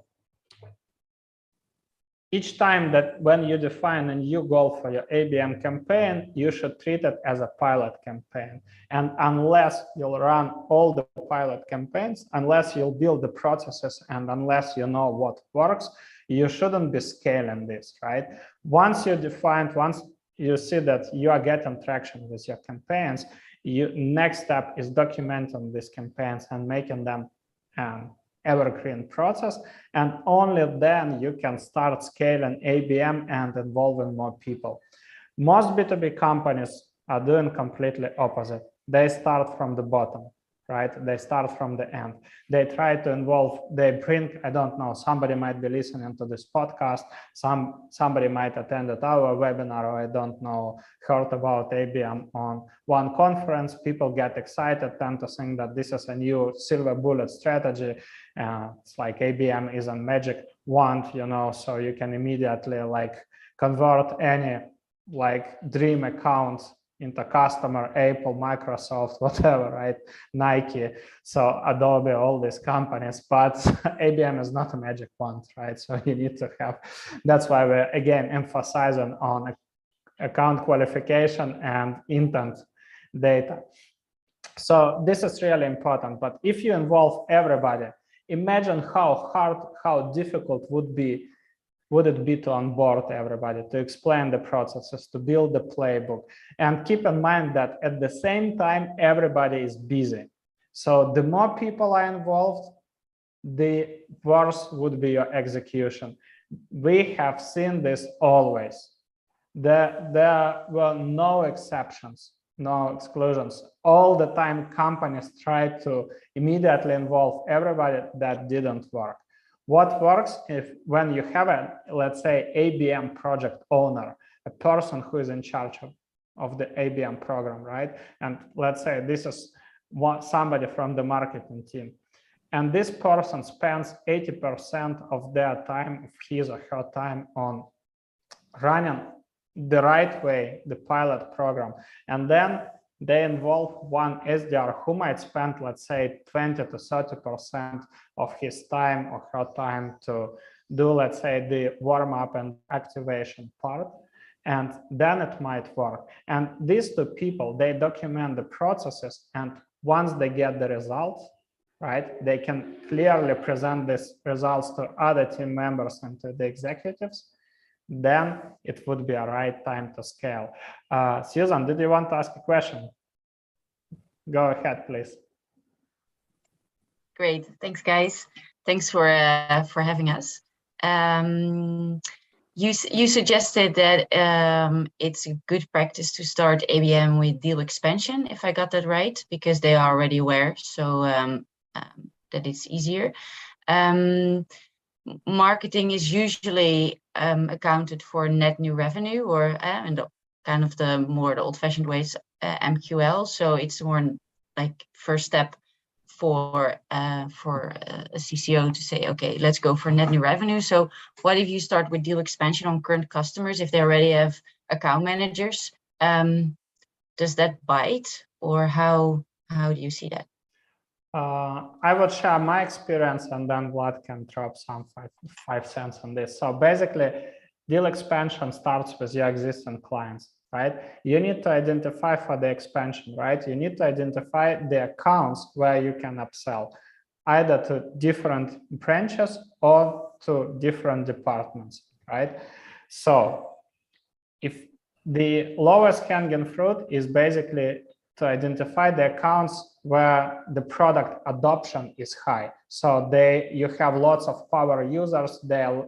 each time that when you define a new goal for your ABM campaign, you should treat it as a pilot campaign. And unless you'll run all the pilot campaigns, unless you'll build the processes, and unless you know what works, you shouldn't be scaling this, right? Once you define, once you see that you are getting traction with your campaigns, next step is documenting these campaigns and making them evergreen process, and only then you can start scaling ABM and involving more people. Most B2B companies are doing completely opposite. They start from the bottom, right? They start from the end. They try to involve, they bring, I don't know, somebody might be listening to this podcast, somebody might attend our webinar, or I don't know, heard about ABM on one conference. People get excited, tend to think that this is a new silver bullet strategy. It's like ABM is a magic wand, you know, so you can immediately like convert any like dream account into customer, Apple, Microsoft, whatever, right? Nike, so Adobe, all these companies, but ABM is not a magic wand, right? So you need to have, that's why we're again emphasizing on account qualification and intent data. So this is really important, but if you involve everybody, imagine how hard, how difficult would it be to onboard everybody, to explain the processes, to build the playbook. And keep in mind that at the same time, everybody is busy. So the more people are involved, the worse would be your execution. We have seen this always. There were no exceptions, no exclusions. All the time, companies try to immediately involve everybody. That didn't work. What works if when you have a, let's say, ABM project owner, a person who is in charge of the ABM program, right? And let's say this is somebody from the marketing team. And this person spends 80% of their time, of his or her time, on running the right way, the pilot program. And then they involve one SDR who might spend, let's say, 20 to 30% of his time or her time to do, let's say, the warm-up and activation part. And then it might work. And these two people, they document the processes. And once they get the results, right, they can clearly present these results to other team members and to the executives. Then it would be a right time to scale. Susan, did you want to ask a question? Go ahead, please. Great, thanks, guys. Thanks for having us. You suggested that it's a good practice to start ABM with deal expansion, if I got that right, because they are already aware, so that it's easier. Marketing is usually accounted for net new revenue, or in the kind of the more the old-fashioned ways, MQL. So it's more like first step for a CCO to say, okay, let's go for net new revenue. So what if you start with deal expansion on current customers if they already have account managers? Does that bite, or how do you see that? I would share my experience, and then Vlad can drop some five cents on this. So basically, deal expansion starts with your existing clients, right? You need to identify for the expansion, right? You need to identify the accounts where you can upsell, either to different branches or to different departments, right? So if the lowest hanging fruit is basically to identify the accounts where the product adoption is high. So you have lots of power users, they're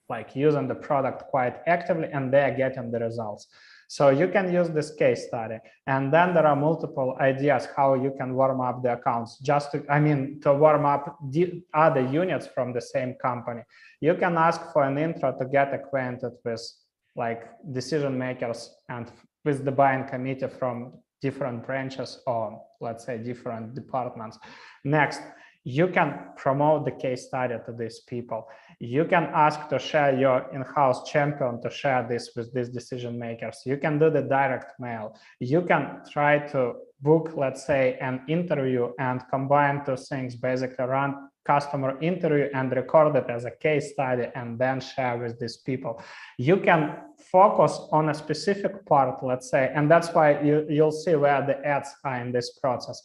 like using the product quite actively and they're getting the results. So you can use this case study. And then there are multiple ideas how you can warm up the accounts, just to warm up the other units from the same company. You can ask for an intro to get acquainted with like decision makers and with the buying committee from different branches or let's say different departments. Next, you can promote the case study to these people. You can ask to share your in-house champion to share this with these decision makers. You can do the direct mail. You can try to book, let's say, an interview and combine two things, basically run customer interview and record it as a case study and then share with these people. You can focus on a specific part, let's say, and that's why you'll see where the ads are in this process.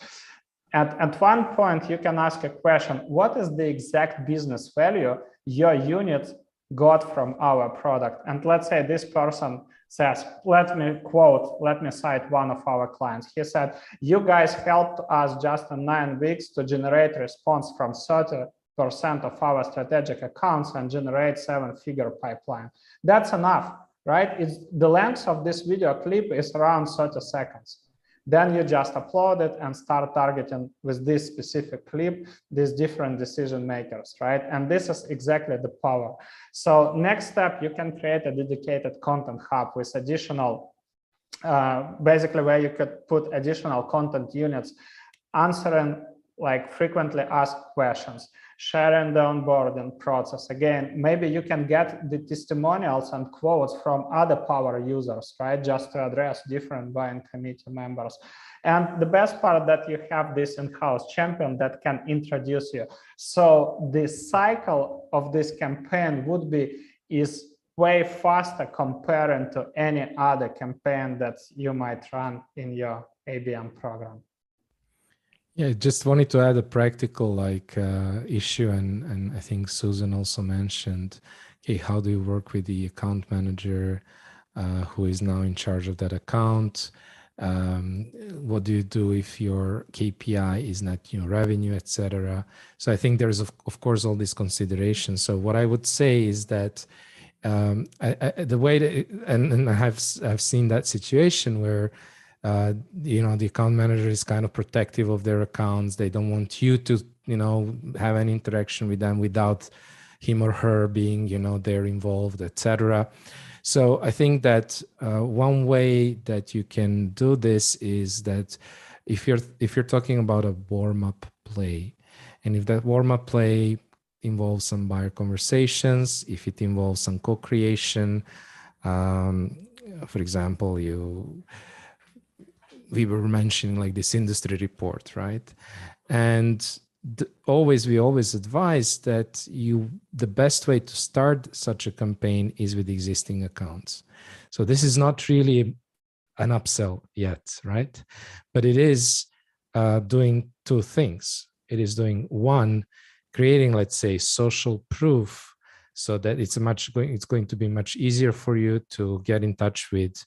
At one point, you can ask a question, what is the exact business value your unit got from our product? And let's say this person says, let me cite one of our clients. He said, you guys helped us just in 9 weeks to generate response from 30% of our strategic accounts and generate 7-figure pipeline. That's enough, right? The length of this video clip is around 30 seconds. Then you just upload it and start targeting with this specific clip, these different decision makers, right? And this is exactly the power. So next step, you can create a dedicated content hub with additional, basically where you could put additional content units, answering like frequently asked questions, sharing the onboarding process. Again, maybe you can get the testimonials and quotes from other power users, right? Just to address different buying committee members. And the best part that you have this in-house champion that can introduce you. So the cycle of this campaign is way faster comparing to any other campaign that you might run in your ABM program. Yeah, just wanted to add a practical issue, and I think Susan also mentioned, okay, how do you work with the account manager who is now in charge of that account? What do you do if your KPI is net new revenue, etc.? So I think there's of course all these considerations. So what I would say is that the way that, and I've seen that situation where the account manager is kind of protective of their accounts. They don't want you to have any interaction with them without him or her being they're involved, etc. So I think that one way that you can do this is that if you're talking about a warm-up play, and if that warm-up play involves some buyer conversations, if it involves some co-creation, for example, we were mentioning like this industry report, right? And we always advise that the best way to start such a campaign is with existing accounts. So this is not really an upsell yet, right? But it is doing two things. It is doing one, creating, let's say, social proof, so that it's going to be much easier for you to get in touch with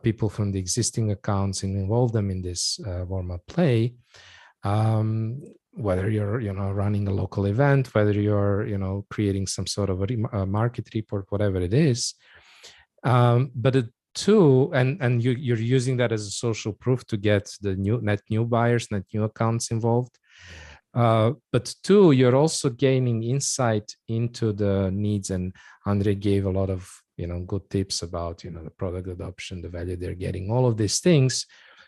people from the existing accounts and involve them in this warm-up play. Whether you're running a local event, whether you're creating some sort of a market report, whatever it is. But two, and you're using that as a social proof to get the net new buyers, net new accounts involved. But two, you're also gaining insight into the needs, and Andre gave a lot of good tips about the product adoption, the value they're getting, all of these things.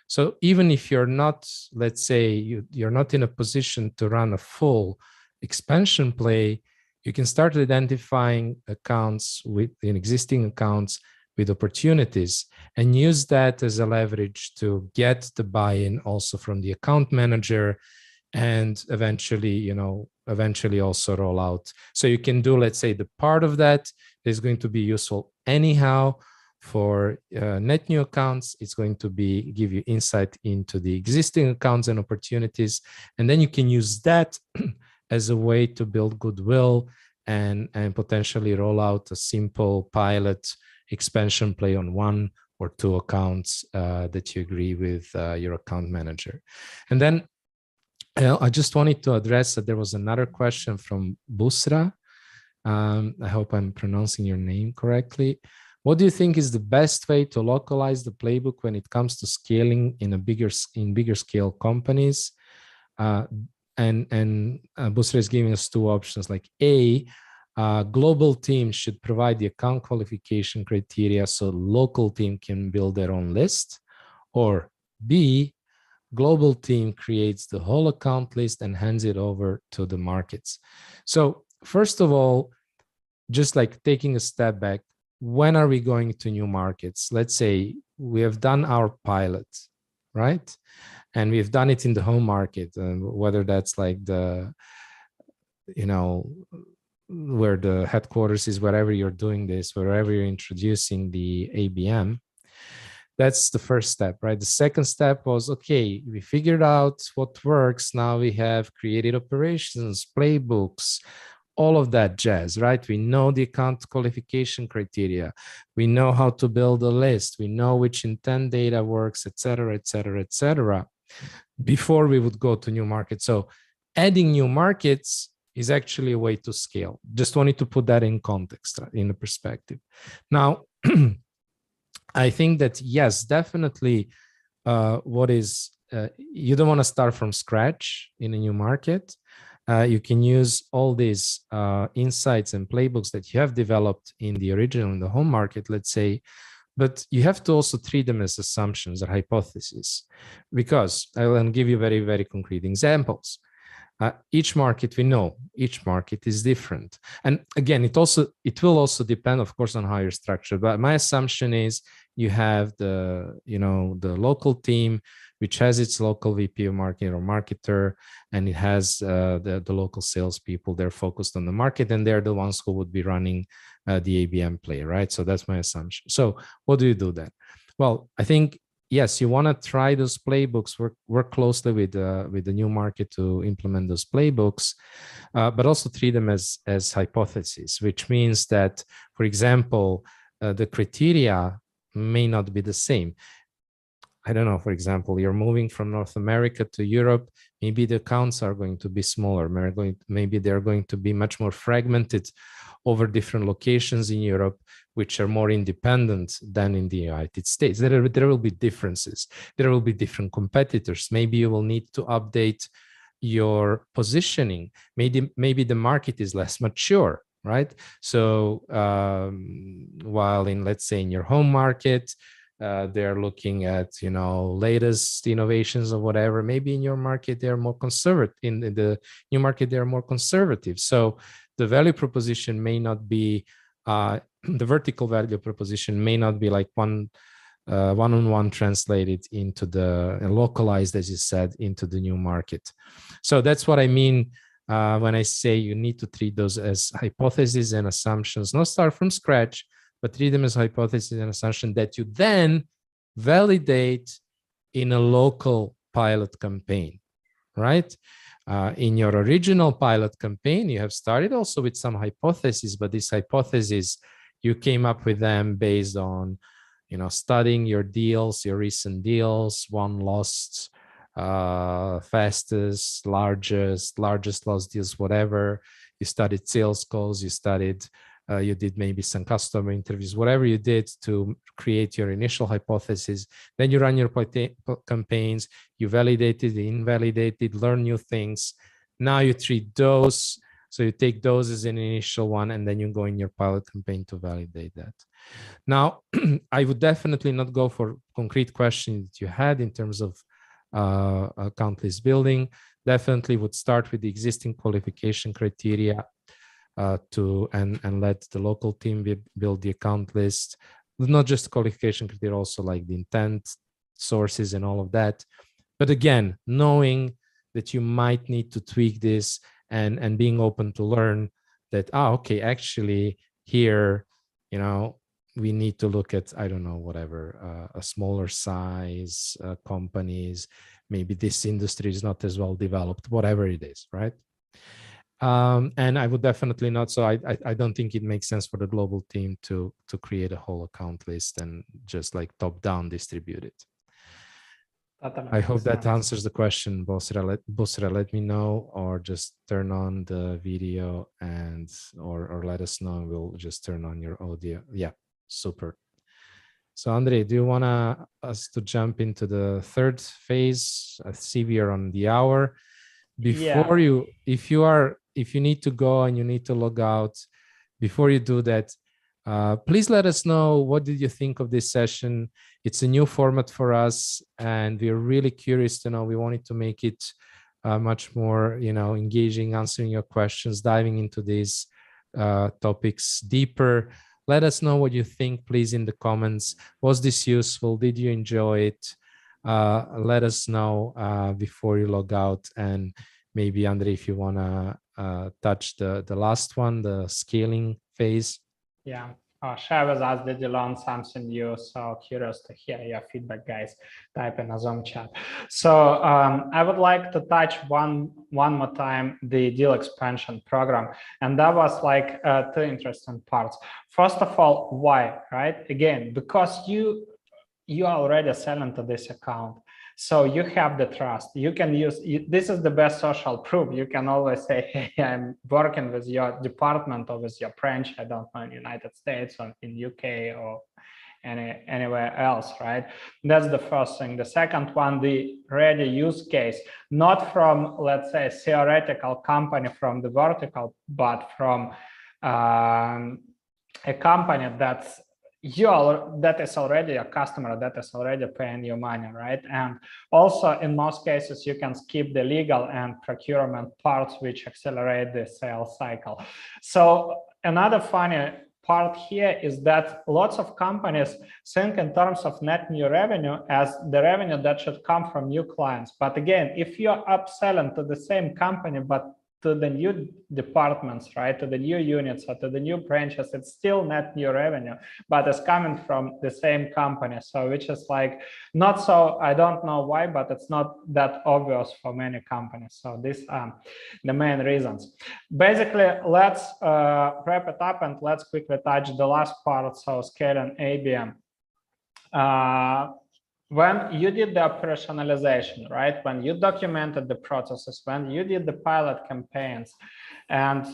So even if you're not, let's say, you're not in a position to run a full expansion play, you can start identifying accounts within existing accounts with opportunities and use that as a leverage to get the buy-in also from the account manager, and eventually also roll out. So you can do, let's say, the part of that is going to be useful anyhow. For net new accounts, it's going to give you insight into the existing accounts and opportunities. And then you can use that as a way to build goodwill and potentially roll out a simple pilot expansion play on one or two accounts that you agree with your account manager. And then I just wanted to address that there was another question from Busra. I hope I'm pronouncing your name correctly. What do you think is the best way to localize the playbook when it comes to scaling in bigger scale companies? And Busra is giving us two options, like A, global teams should provide the account qualification criteria so local team can build their own list, or B, global team creates the whole account list and hands it over to the markets. So first of all, just like taking a step back, when are we going to new markets? Let's say we have done our pilot, right? And we've done it in the home market, whether that's like the, where the headquarters is, wherever you're doing this, wherever you're introducing the ABM. That's the first step, right? The second step was, okay, we figured out what works. Now we have created operations, playbooks, all of that jazz, right? We know the account qualification criteria. We know how to build a list. We know which intent data works, et cetera, et cetera, et cetera, before we would go to new markets. So adding new markets is actually a way to scale. Just wanted to put that in context, in a perspective. Now, I think that, yes, definitely you don't want to start from scratch in a new market. You can use all these insights and playbooks that you have developed in the home market, let's say, but you have to also treat them as assumptions or hypotheses, because I will give you very, very concrete examples. Each market, we know each market is different. And again, it will also depend, of course, on how you're structured. But my assumption is you have the local team, which has its local VP of marketing or marketer, and it has the local salespeople. They're focused on the market, and they're the ones who would be running the ABM play, right? So that's my assumption. So what do you do then? Well, I think, yes, you want to try those playbooks, work closely with the new market to implement those playbooks, but also treat them as hypotheses, which means that, for example, the criteria may not be the same. I don't know, for example, you're moving from North America to Europe, maybe the accounts are going to be smaller, maybe they're going to be much more fragmented over different locations in Europe, which are more independent than in the United States. There will be differences. There will be different competitors. Maybe you will need to update your positioning. Maybe the market is less mature, right? So while in, let's say, in your home market, they're looking at, latest innovations or whatever. Maybe in your market, they're more conservative. In the new market, they're more conservative. So the value proposition may not be, the vertical value proposition may not be like one-on-one translated into the localized, as you said, into the new market. So that's what I mean when I say you need to treat those as hypotheses and assumptions, not start from scratch, but treat them as hypothesis and assumption that you then validate in a local pilot campaign, right? In your original pilot campaign, you have started also with some hypotheses, but these hypotheses, you came up with them based on, studying your deals, your recent deals, won, lost, fastest, largest lost deals, whatever. You studied sales calls, you did maybe some customer interviews, whatever you did to create your initial hypothesis. Then you run your campaigns, you validated, invalidated, learn new things. Now you treat those. So you take those as an initial one, and then you go in your pilot campaign to validate that. Now, I would definitely not go for concrete questions that you had in terms of account list building. Definitely would start with the existing qualification criteria and let the local team build the account list, not just qualification criteria, also like the intent, sources, and all of that. But again, knowing that you might need to tweak this and being open to learn that, okay, actually here, we need to look at, I don't know, whatever, a smaller size companies, maybe this industry is not as well developed, whatever it is, right? And I would definitely not. So I don't think it makes sense for the global team to create a whole account list and just like top down distribute it. I hope that answers the question, Busra. Let me know, or just turn on the video or let us know. We'll just turn on your audio. Yeah, super. So Andre, do you want us to jump into the third phase? I see we are on the hour. Before if you need to go and you need to log out, before you do that, please let us know, what did you think of this session? It's a new format for us, and we're really curious to know. We wanted to make it much more, engaging, answering your questions, diving into these topics deeper. Let us know what you think, please, in the comments. Was this useful? Did you enjoy it? Let us know before you log out. And maybe, Andre, if you want to touch the last one, the scaling phase. Yeah. Shai was asked, did you learn something new? So curious to hear your feedback, guys. Type in a Zoom chat. So I would like to touch one more time the deal expansion program. And that was like two interesting parts. First of all, why, right? Again, because you are already selling to this account. So you have the trust. You can use, this is the best social proof. You can always say, hey, I'm working with your department or with your branch, I don't know, in the United States or in UK or anywhere else, right? That's the first thing. The second one, the ready use case, not from, let's say, theoretical company from the vertical, but from a company that is already a customer, that is already paying you money, right? And also, in most cases, you can skip the legal and procurement parts, which accelerate the sales cycle. So another funny part here is that lots of companies think in terms of net new revenue as the revenue that should come from new clients. But again, if you're upselling to the same company, but to the new departments, right, to the new units or to the new branches, it's still net new revenue, but it's coming from the same company. So which is like not so, I don't know why, but it's not that obvious for many companies. So these are the main reasons. Basically, let's wrap it up and let's quickly touch the last part. So scaling ABM. when you did the operationalization, right? When you documented the processes, when you did the pilot campaigns, and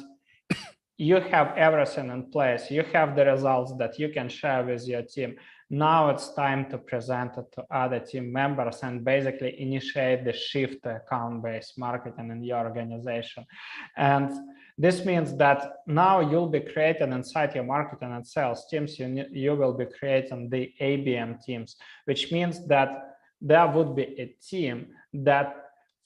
you have everything in place, you have the results that you can share with your team. Now it's time to present it to other team members and basically initiate the shift to account-based marketing in your organization. And this means that now you'll be creating inside your marketing and sales teams, you will be creating the Abm teams, which means that there would be a team that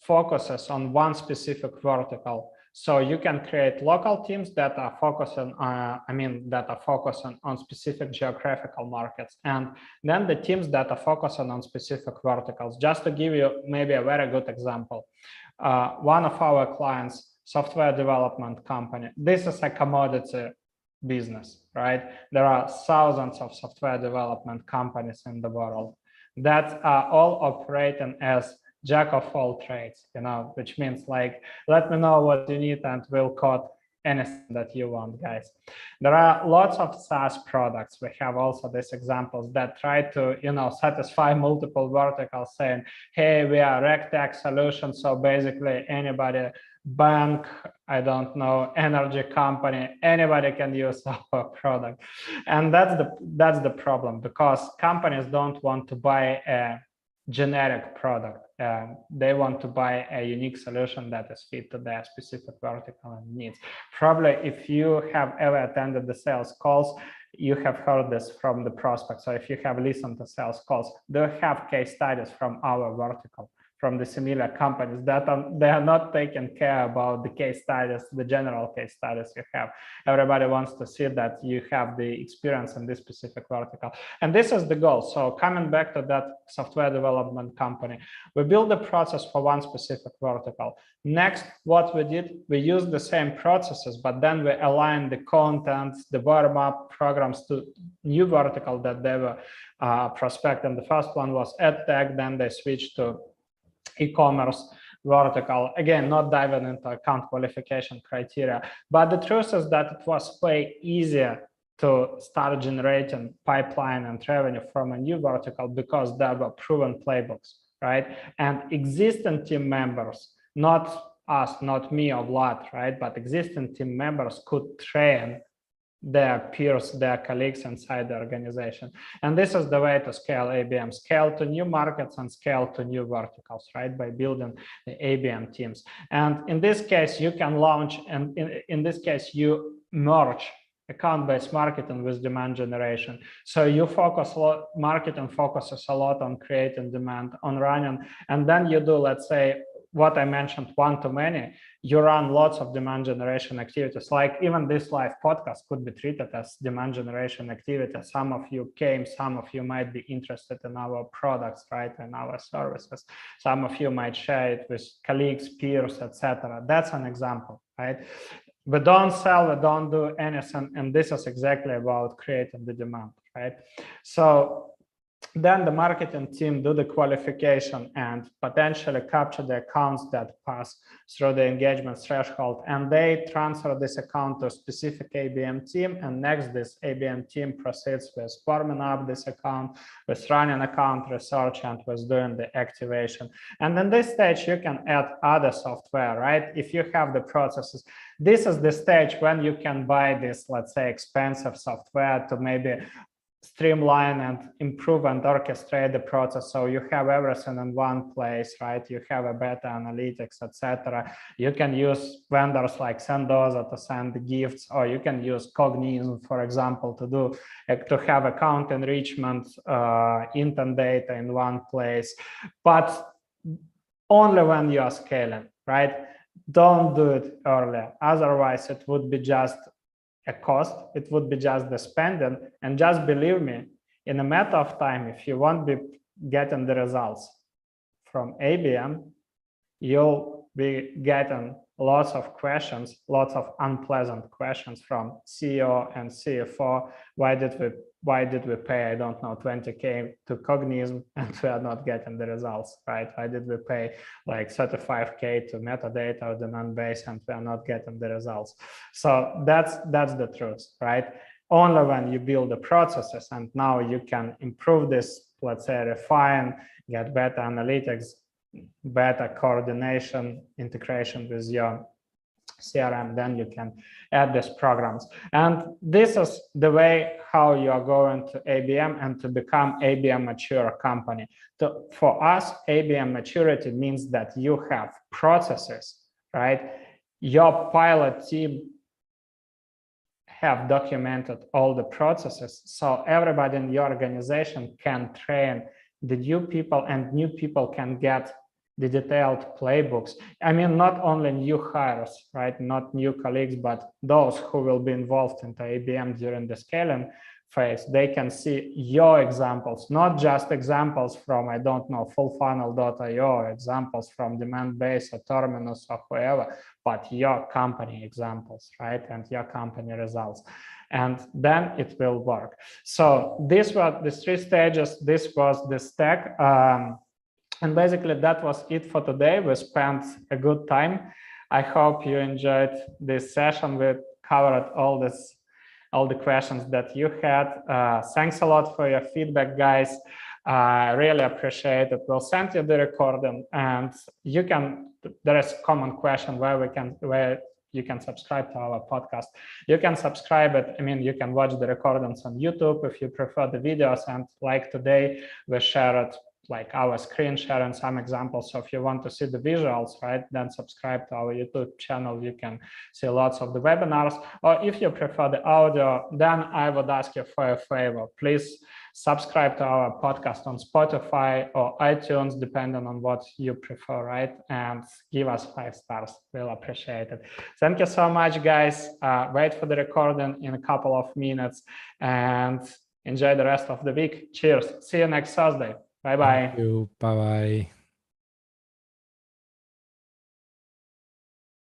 focuses on one specific vertical. So you can create local teams that are focusing on specific geographical markets, and then the teams that are focusing on specific verticals. Just to give you maybe a very good example, one of our clients, software development company, this is a commodity business, right? There are thousands of software development companies in the world that are all operating as jack of all trades, which means like, let me know what you need and we'll code anything that you want, guys. There are lots of SaaS products. We have also these examples that try to, satisfy multiple verticals, saying, hey, we are RegTech solution. So basically anybody, bank, I don't know, energy company, anybody can use our product. And that's the problem, because companies don't want to buy a generic product. They want to buy a unique solution that is fit to their specific vertical and needs. Probably if you have ever attended the sales calls, you have heard this from the prospect. So if you have listened to sales calls, they have case studies from our vertical, from the similar companies that they are not taking care about the case studies, the general case studies you have. Everybody wants to see that you have the experience in this specific vertical. And this is the goal. So coming back to that software development company, we build a process for one specific vertical. Next, what we did, we used the same processes, but then we aligned the content, the warm-up programs to new vertical that they were prospecting. The first one was EdTech, then they switched to e-commerce vertical. Again, not diving into account qualification criteria, but the truth is that it was way easier to start generating pipeline and revenue from a new vertical because there were proven playbooks, right? And existing team members, not us, not me or Vlad, right? But existing team members could train their peers, their colleagues inside the organization. And this is the way to scale ABM, scale to new markets and scale to new verticals, right? By building the ABM teams. And in this case, you can launch, and in this case, you merge account-based marketing with demand generation. So you focus a lot, marketing focuses a lot on creating demand, on running, and then you do, let's say, what I mentioned, one-to-many, you run lots of demand generation activities. Like even this live podcast could be treated as demand generation activity. Some of you came, some of you might be interested in our products, right, and our services. Some of you might share it with colleagues, peers, etc. That's an example, right? We don't sell, we don't do anything, and this is exactly about creating the demand, right? So then the marketing team do the qualification and potentially capture the accounts that pass through the engagement threshold, and they transfer this account to a specific ABM team. And next, this ABM team proceeds with warming up this account, with running account research, and with doing the activation. And in this stage, you can add other software, right? If you have the processes, this is the stage when you can buy this, let's say, expensive software to maybe streamline and improve and orchestrate the process. So you have everything in one place, right? You have a better analytics, etc. You can use vendors like Sendoza to send gifts, or you can use 𝐸𝐞𝐫𝐞, for example, to have account enrichment, intern data in one place, but only when you are scaling, right? Don't do it earlier. Otherwise, it would be just a cost, it would be just the spending. And just believe me, in a matter of time, if you won't be getting the results from ABM, you'll be getting lots of questions, lots of unpleasant questions from CEO and CFO. Why did we pay, I don't know, 20K to 𝐸𝐞𝐫𝐞 and we are not getting the results, right? Why did we pay like 35K to metadata or demand base and we are not getting the results? So that's the truth, right? Only when you build the processes and now you can improve this let's say, refine, get better analytics, better coordination, integration with your CRM, then you can add these programs. And this is the way how you are going to ABM and to become ABM mature company. So for us, ABM maturity means that you have processes, right? Your pilot team have documented all the processes, so everybody in your organization can train the new people, and new people can get the detailed playbooks. I mean, not only new hires, right? Not new colleagues, but those who will be involved in the ABM during the scaling phase. They can see your examples, not just examples from, I don't know, fullfunnel.io, examples from Demandbase or Terminus or whoever, but your company examples, right? And your company results. And then it will work. So these were the 3 stages. This was the stack. And basically that was it for today. We spent a good time. I hope you enjoyed this session. We covered all the questions that you had. Thanks a lot for your feedback, guys. I really appreciate it. We'll send you the recording, and you can, there is a common question where you can subscribe to our podcast. You can subscribe it. I mean, you can watch the recordings on YouTube if you prefer the videos. And like today, we share it, like our screen sharing some examples. So if you want to see the visuals, right, then subscribe to our YouTube channel. You can see lots of the webinars. Or if you prefer the audio, then I would ask you for a favor. Please subscribe to our podcast on Spotify or iTunes, depending on what you prefer, right? And give us 5 stars. We'll appreciate it. Thank you so much, guys. Wait for the recording in a couple of minutes and enjoy the rest of the week. Cheers. See you next Thursday. Bye-bye. Thank you. Bye-bye.